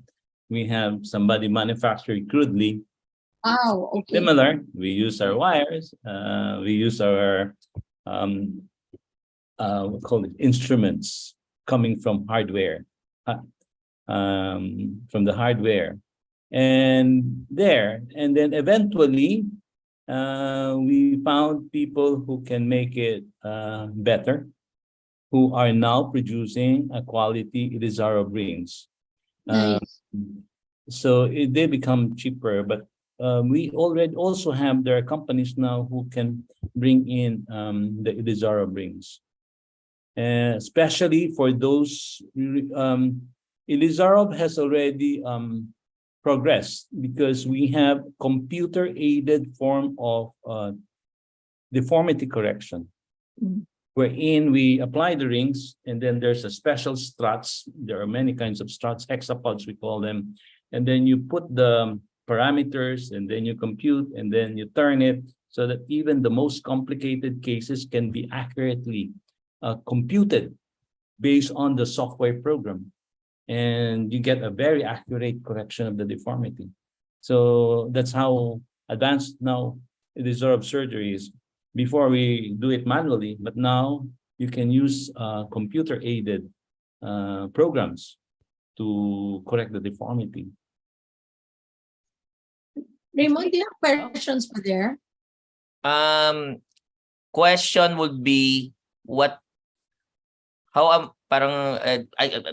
We have somebody manufacture crudely. Oh, okay. Similar, we use our wires, we use our we call it instruments coming from hardware, from the hardware. And then eventually, we found people who can make it better, who are now producing a quality Ilizarov rings. Nice. So they become cheaper, but we already also have, there are companies now who can bring in the Ilizarov rings. Especially for those, Ilizarov has already progressed because we have computer-aided form of deformity correction, wherein we apply the rings and then there's a special struts. There are many kinds of struts, hexapods we call them, and then you put the parameters and then you compute and then you turn it so that even the most complicated cases can be accurately computed based on the software program, and you get a very accurate correction of the deformity. So that's how advanced now Ilizarov surgery is. Before we do it manually, but now you can use computer-aided programs to correct the deformity. Raymond, do you have questions for there? Question would be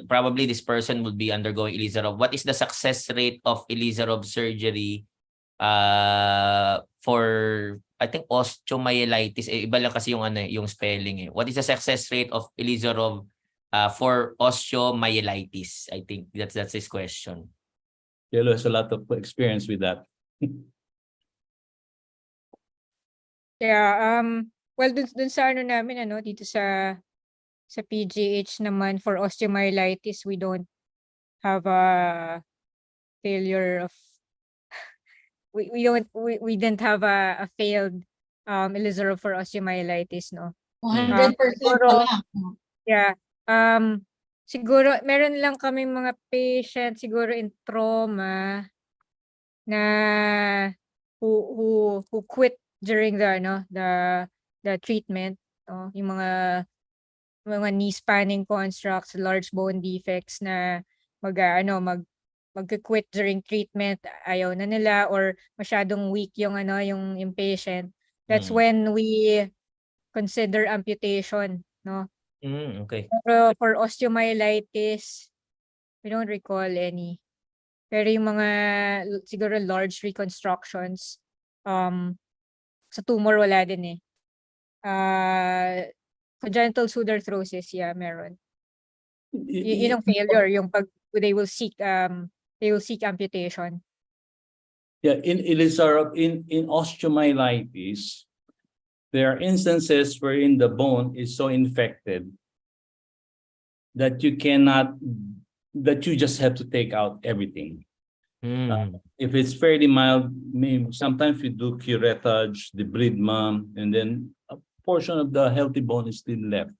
probably this person would be undergoing Ilizarov. What is the success rate of Ilizarov surgery for, I think, osteomyelitis? Iba lang kasi yung spelling. What is the success rate of Ilizarov for osteomyelitis? I think that's his question. Jello has a lot of experience with that. Yeah, well, dun sa ano namin, dito sa PGH naman, for osteomyelitis, we don't have a failure of, we didn't have a failed Ilizarov for osteomyelitis, no? 100% Siguro, pala. yeah, siguro, meron lang kaming mga patient, siguro in trauma, na who quit during the treatment, no? Yung mga knee spanning constructs, large bone defects na magka-quit during treatment, ayaw na nila, or masyadong weak yung patient. That's when we consider amputation, no? Okay. Pero for osteomyelitis, we don't recall any. Pero yung mga siguro large reconstructions, sa tumor wala din eh. Congenital pseudarthrosis, yeah, meron. Yun ang failure, yung pag they will seek amputation. Yeah, in Ilizarov, in osteomyelitis, there are instances wherein the bone is so infected that you just have to take out everything. If it's fairly mild, maybe sometimes we do curettage, debridement, and then a portion of the healthy bone is still left.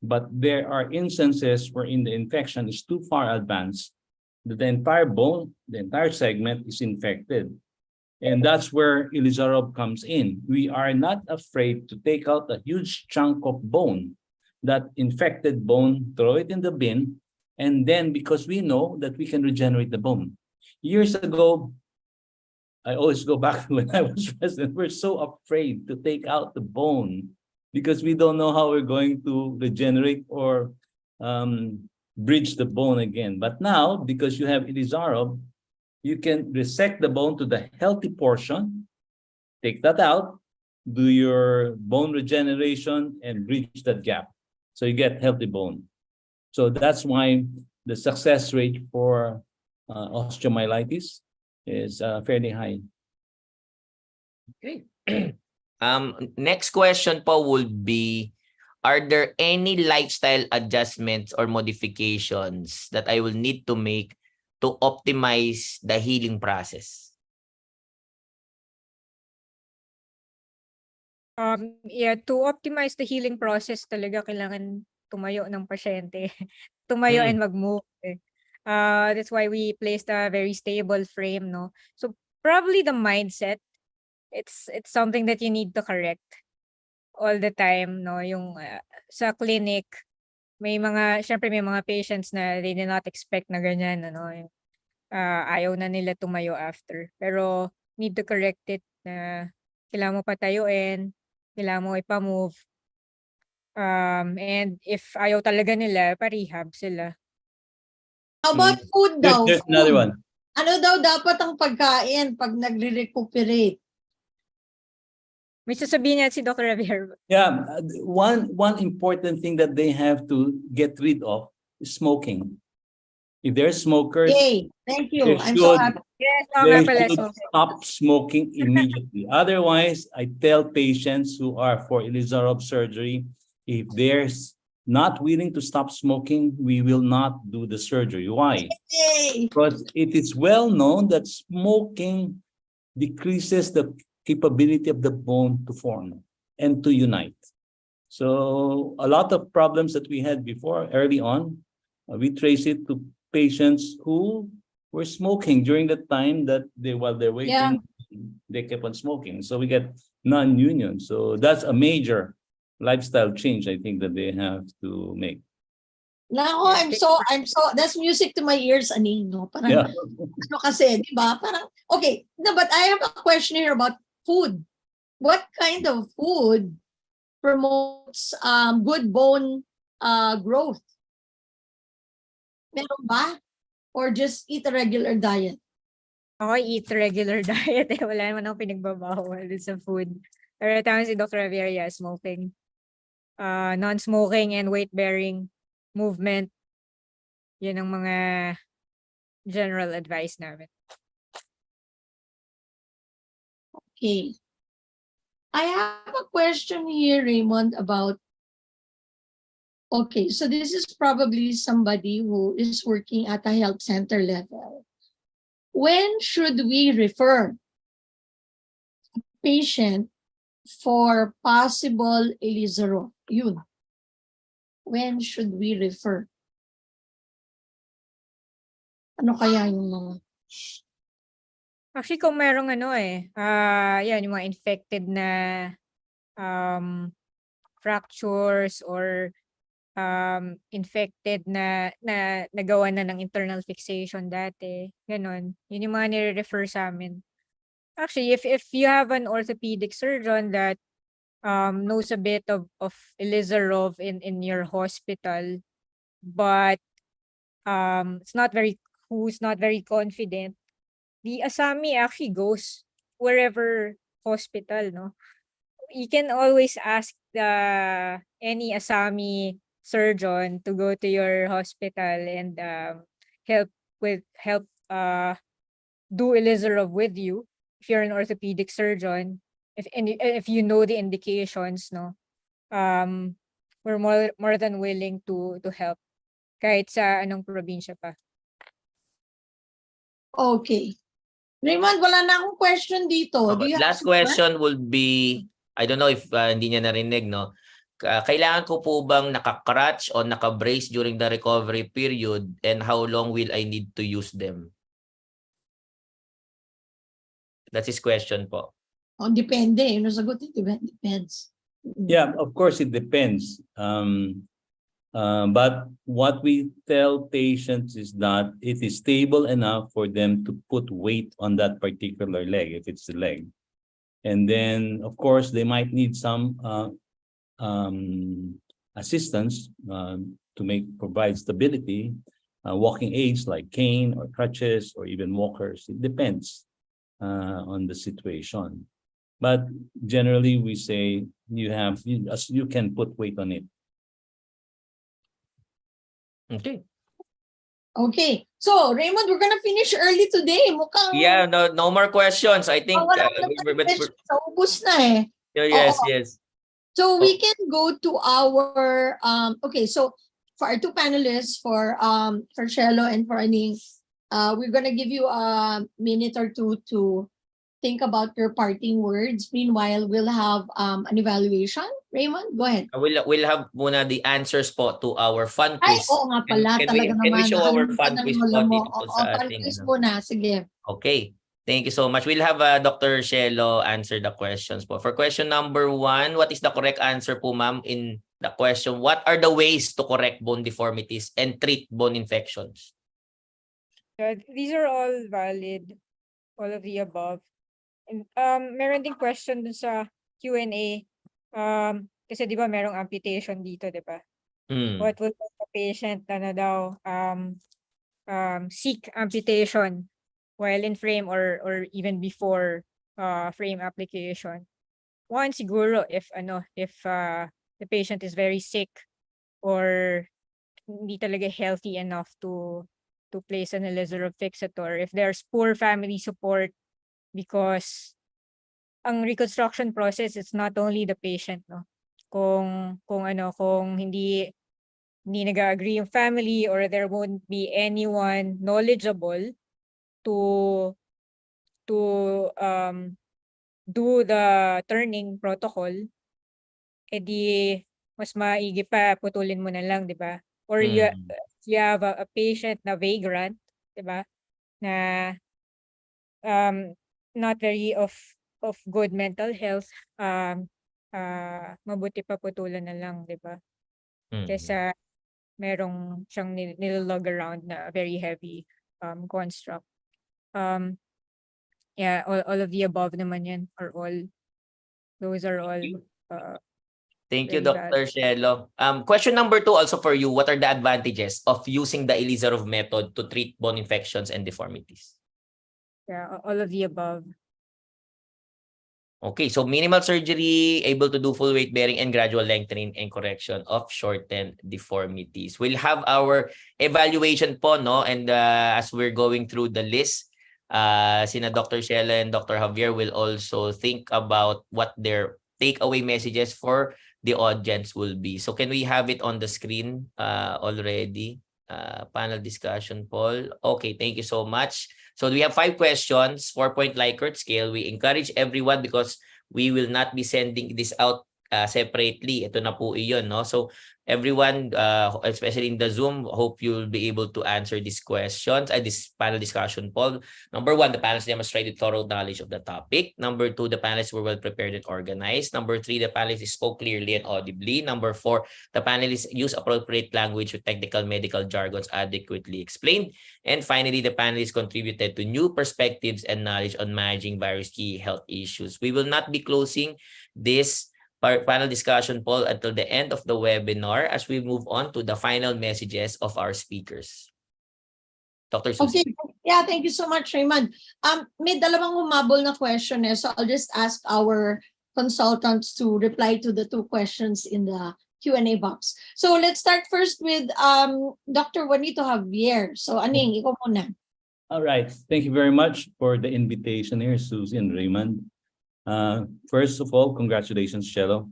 But there are instances wherein the infection is too far advanced, that the entire bone, the entire segment is infected. And that's where Ilizarov comes in. We are not afraid to take out a huge chunk of bone, that infected bone, throw it in the bin, and then because we know that we can regenerate the bone. Years ago, I always go back to when I was president, we're so afraid to take out the bone because we don't know how we're going to regenerate or bridge the bone again. But now, because you have Ilizarov, you can resect the bone to the healthy portion, take that out, do your bone regeneration, and bridge that gap. So you get healthy bone. So that's why the success rate for osteomyelitis is fairly high. Okay. Next question po would be, are there any lifestyle adjustments or modifications that I will need to make to optimize the healing process? Yeah, to optimize the healing process talaga kailangan tumayo ng pasyente. Tumayo and mag-move. That's why we placed a very stable frame, no? So probably the mindset, it's something that you need to correct all the time, no? Yung sa clinic, syempre may mga patients na they did not expect na ganyan, ano? Ayaw na nila tumayo after. Pero need to correct it na kailangan mo patayuin, kailangan mo ipa-move. And if ayaw talaga nila, pa-rehab sila. How about food daw? There's another Food. one. Ano daw dapat ang pagkain pag nagre-recuperate? May sasabihin niya si Dr. Javier. Yeah, one important thing that they have to get rid of is smoking. If they're smokers, Yay! Thank you. they I'm so happy. Yes, they pala. should stop smoking immediately. Otherwise, I tell patients who are for Ilizarov surgery, if they're not willing to stop smoking, we will not do the surgery. Why? Yay! Because it is well known that smoking decreases the capability of the bone to form and to unite. So a lot of problems that we had before, early on, we trace it to patients who were smoking during the time that while they're waiting, they kept on smoking. So we get non-union. So that's a major lifestyle change, I think, that they have to make. Nako, I'm so, that's music to my ears, Aning, no? Parang, Yeah. ano kasi, di ba? Parang, okay, no, but I have a question here about food. What kind of food promotes good bone growth? Meron ba? Or just eat a regular diet? Ako eat regular diet. Wala naman akong pinagbabawal sa food. Pero tama si Dr. Javier, smoking. Non-smoking and weight-bearing movement. Yun ang mga general advice namin. Okay. I have a question here, Raymond, about, okay, so this is probably somebody who is working at a health center level. When should we refer a patient for possible Ilizarov? Yun. When should we refer? Ano kaya yung mga... Actually, kung merong yan, yung mga infected na fractures or infected na nagawa na ng internal fixation dati, ganon. Yun yung mga nire-refer sa amin. Actually, if you have an orthopedic surgeon that knows a bit of Ilizarov in your hospital, but who's not very confident, the ASAMI actually goes wherever hospital, no? You can always ask any ASAMI surgeon to go to your hospital and help do Ilizarov with you if you're an orthopedic surgeon. If you know the indications, no, we're more than willing to help kahit sa anong probinsya pa. Okay. Raymond, wala na akong question dito. Do you have Last more? question would be, I don't know if hindi niya narinig, no? Kailangan ko po bang naka-crutch o naka-brace during the recovery period, and how long will I need to use them? That's his question po. Oh, depende. Yung nasagot, depends. Yeah, of course it depends. But what we tell patients is that it is stable enough for them to put weight on that particular leg, if it's the leg. And then, of course, they might need some assistance to provide stability, walking aids like cane or crutches or even walkers. It depends on the situation. But generally, we say you can put weight on it. Okay. Okay. So, Raymond, we're gonna finish early today. Mukhang... Yeah, no more questions. I think wala naman questions. Naubos na eh. yes, Oo. yes. So we can go to our okay, so for our two panelists, for Shelo and for Aning, we're gonna give you a minute or two to think about your parting words. Meanwhile, we'll have an evaluation. Raymond, go ahead. We'll have muna the answers po to our fun Ay, quiz. oo nga pala, talaga Can we naman. show our Nakalimutan fun ng quiz lola po mo. dito po Oo, sa fun ating quiz muna. Sige. Okay. Thank you so much. We'll have Dr. Shelo answer the questions po. For question number 1, what is the correct answer po, ma'am, in the question? What are the ways to correct bone deformities and treat bone infections? These are all valid, all of the above. And meron ding question dun sa Q&A. Kasi di ba merong amputation dito, di ba? What will the patient daw seek amputation while in frame or even before frame application? One, siguro if the patient is very sick or hindi talaga healthy enough to place an Ilizarov fixator, if there's poor family support, because ang reconstruction process, it's not only the patient, no? Kung hindi nag-agree yung family or there won't be anyone knowledgeable to do the turning protocol, edi mas maigi pa putulin mo na lang, di ba? Or you have a patient na vagrant, di ba? Na not very of good mental health, mabuti pa putulan na lang, di ba? Kesa merong siyang nilolog around na very heavy construct. Yeah, all of the above naman yan, or all. Those are all. Thank you, very Dr. Shelo. Question number 2 also for you. What are the advantages of using the Ilizarov method to treat bone infections and deformities? Yeah, all of the above. Okay, so minimal surgery, able to do full weight bearing and gradual lengthening and correction of shortened deformities. We'll have our evaluation po, no? And as we're going through the list, Sina Dr. Shella and Dr. Javier will also think about what their takeaway messages for the audience will be. So can we have it on the screen already? Panel discussion, Paul. Okay, thank you so much. So we have 5 questions, 4-point Likert scale. We encourage everyone because we will not be sending this out separately. Ito na po iyon, no? So everyone, especially in the Zoom, hope you'll be able to answer these questions, this panel discussion, Paul. Number 1, the panelists demonstrated thorough knowledge of the topic. Number 2, the panelists were well prepared and organized. Number 3, the panelists spoke clearly and audibly. Number 4, the panelists used appropriate language with technical medical jargons adequately explained. And finally, the panelists contributed to new perspectives and knowledge on managing various key health issues. We will not be closing this panel discussion, Paul, until the end of the webinar as we move on to the final messages of our speakers. Dr. Susie. Okay. Yeah, thank you so much, Raymond. May dalawang humabol na question so I'll just ask our consultants to reply to the 2 questions in the Q&A box. So let's start first with Dr. Juanito Javier. So Aning, ikaw muna. All right. Thank you very much for the invitation here, Susie and Raymond. First of all, congratulations, Cello.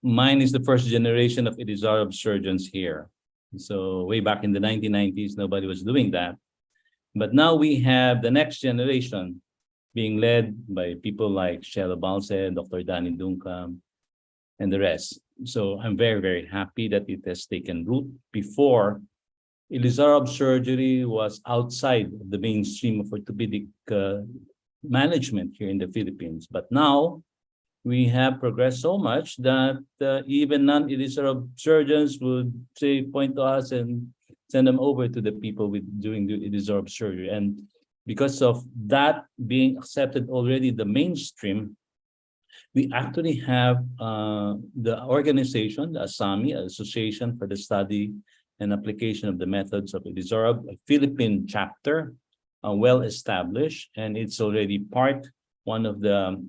Mine is the first generation of Ilizarov surgeons here. So way back in the 1990s, nobody was doing that. But now we have the next generation being led by people like Shella Balse, Dr. Danny Duncam, and the rest. So I'm very, very happy that it has taken root. Before, Ilizarov surgery was outside of the mainstream of orthopedic management here in the Philippines. But now we have progressed so much that even non-Ilizarov surgeons would point to us and send them over to the people doing the Ilizarov surgery. And because of that being accepted already the mainstream, we actually have the organization, the ASAMI, Association for the Study and Application of the Methods of Ilizarov, a Philippine chapter, well established, and it's already one of the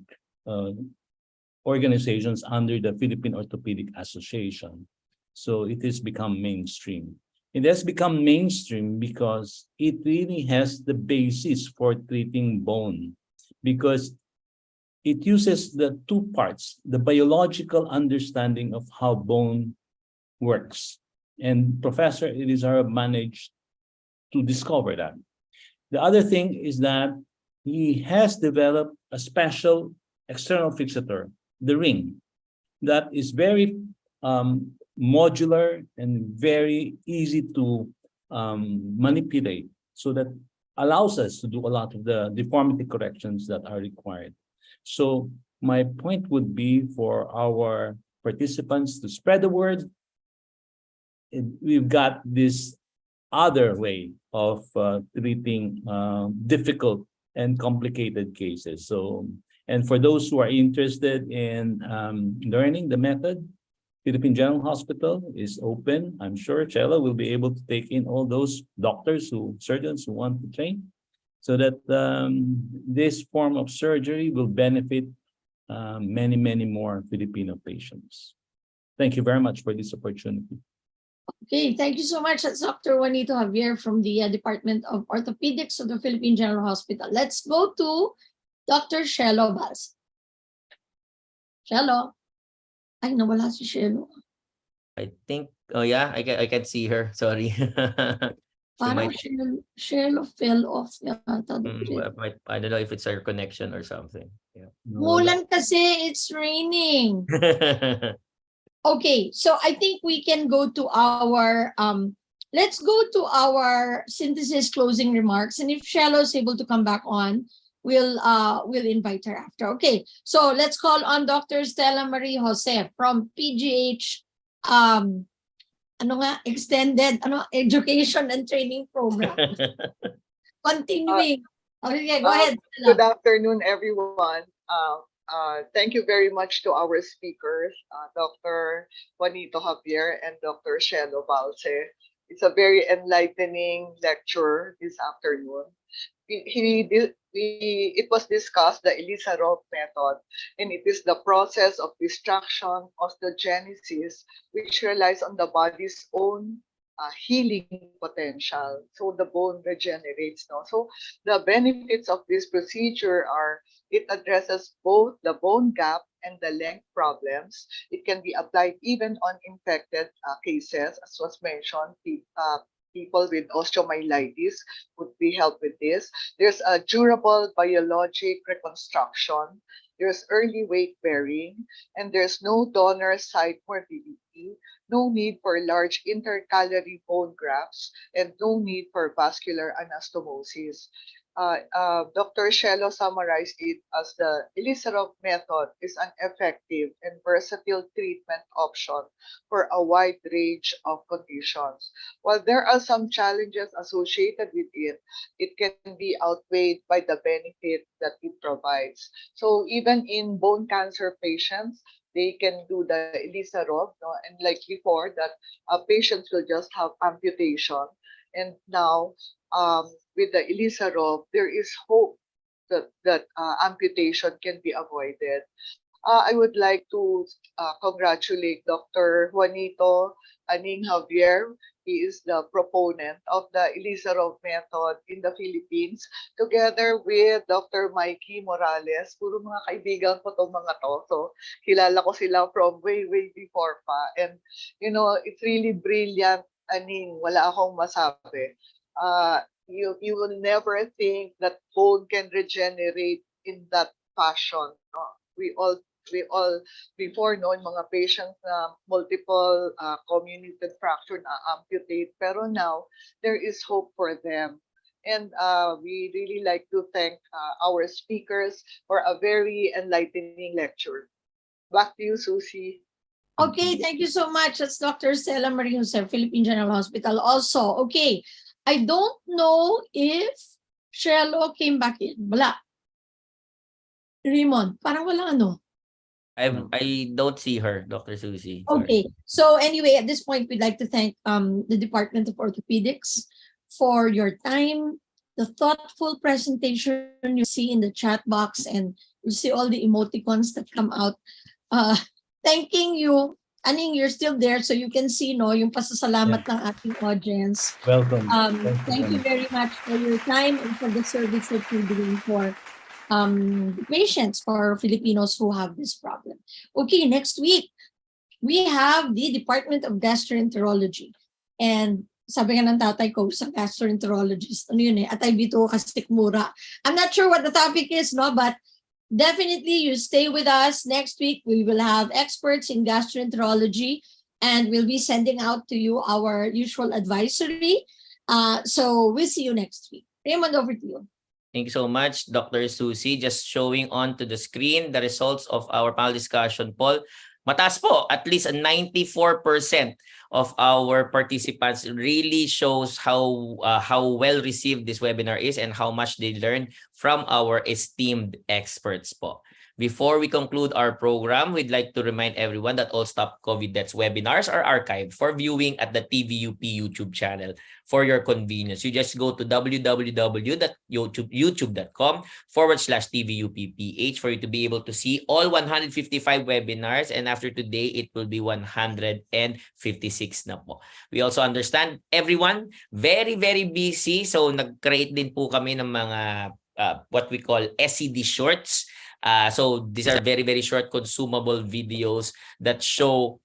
organizations under the Philippine Orthopedic Association. So it has become mainstream. It has become mainstream because it really has the basis for treating bone, because it uses the 2 parts, the biological understanding of how bone works. And Professor Ilizarov managed to discover that. The other thing is that he has developed a special external fixator, the ring, that is very modular and very easy to manipulate, so that allows us to do a lot of the deformity corrections that are required. So my point would be for our participants to spread the word. We've got this other way of treating difficult and complicated cases. So, and for those who are interested in learning the method, Philippine General Hospital is open. I'm sure Chela will be able to take in all those surgeons who want to train, so that this form of surgery will benefit many, many more Filipino patients. Thank you very much for this opportunity. Okay, thank you so much. That's Dr. Juanito Javier from the Department of Orthopedics of the Philippine General Hospital. Let's go to Dr. Shelo Bas. Shelo. Ay, nawala si Shelo. I think, oh yeah, I can see her. Sorry. Parang Shelo fell off yata. I don't know if it's her connection or something. Yeah. Mulan kasi, it's raining. Okay, so I think we can go to our let's go to our synthesis closing remarks, and if Shelo is able to come back on, we'll invite her after. Okay, so let's call on Dr. Stella Marie Jose from PGH extended education and training program. Continuing. Okay, go ahead. Stella. Good afternoon, everyone. Thank you very much to our speakers, Dr. Juanito Javier and Dr. Shelo Balse. It's a very enlightening lecture this afternoon. It was discussed the Ilizarov method, and it is the process of destruction, osteogenesis, which relies on the body's own healing potential. So the bone regenerates. No? So the benefits of this procedure are it addresses both the bone gap and the length problems. It can be applied even on infected cases, as was mentioned. People with osteomyelitis would be helped with this. There's a durable biologic reconstruction. There's early weight bearing, and there's no donor site morbidity, no need for large intercalary bone grafts, and no need for vascular anastomosis. Dr. Shello summarized it as the Ilizarov method is an effective and versatile treatment option for a wide range of conditions. While there are some challenges associated with it can be outweighed by the benefit that it provides. So even in bone cancer patients, they can do the Ilizarov, no? And like before, that patients will just have amputation. And now, with the Ilizarov, there is hope that amputation can be avoided. I would like to congratulate Dr. Juanito Aning Javier. He is the proponent of the Ilizarov method in the Philippines, together with Dr. Mikey Morales. Puro mga kaibigan ko itong mga to. So, kilala ko sila from way, way before pa. And, you know, it's really brilliant. Aning, wala akong masabi. You will never think that bone can regenerate in that fashion. No? We all before noon mga patients na multiple comminuted fracture na amputate, pero now there is hope for them. And we really like to thank our speakers for a very enlightening lecture. Back to you, Susie. Okay, thank you so much. That's Dr. Stella Marie Jose, Philippine General Hospital also. Okay, I don't know if Shello came back in. Wala. Raymond, parang wala ano. I don't see her, Dr. Susie. Sorry. Okay, so anyway, at this point, we'd like to thank the Department of Orthopedics for your time, the thoughtful presentation you see in the chat box, and you see all the emoticons that come out. Thanking you. Aning, you're still there, so you can see no yung pasasalamat ng ating audience. Welcome. Thank you very much for your time and for the service that you're doing for patients, for Filipinos who have this problem. Okay, next week, we have the Department of Gastroenterology. And sabi nga ng tatay ko, sa gastroenterologist, ano yun atay bito kastikmura. I'm not sure what the topic is, no, but definitely you stay with us. Next week, we will have experts in gastroenterology, and we'll be sending out to you our usual advisory. So we'll see you next week. Raymond, over to you. Thank you so much, Dr. Susie. Just showing on to the screen the results of our panel discussion poll. Mataas po, at least 94% of our participants really shows how well received this webinar is and how much they learn from our esteemed experts po. Before we conclude our program, we'd like to remind everyone that all Stop COVID Deaths webinars are archived for viewing at the TVUP YouTube channel for your convenience. You just go to www.youtube.com/TVUPPH for you to be able to see all 155 webinars, and after today, it will be 156 na po. We also understand everyone very, very busy, so nag-create din po kami ng mga what we call SED shorts. So these are very, very short consumable videos that show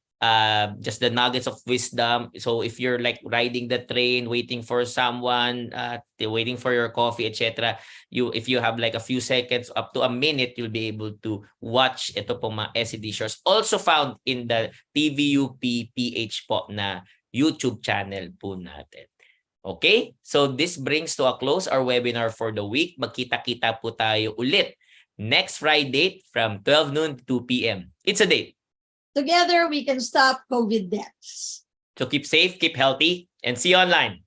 just the nuggets of wisdom. So if you're like riding the train, waiting for someone, waiting for your coffee, etc., if you have like a few seconds up to a minute, you'll be able to watch ito po mga SED shorts. Also found in the TVUP PH po na YouTube channel po natin. Okay, so this brings to a close our webinar for the week. Magkita-kita po tayo ulit next Friday from 12 noon to 2 p.m. It's a date. Together, we can stop COVID deaths. So keep safe, keep healthy, and see you online.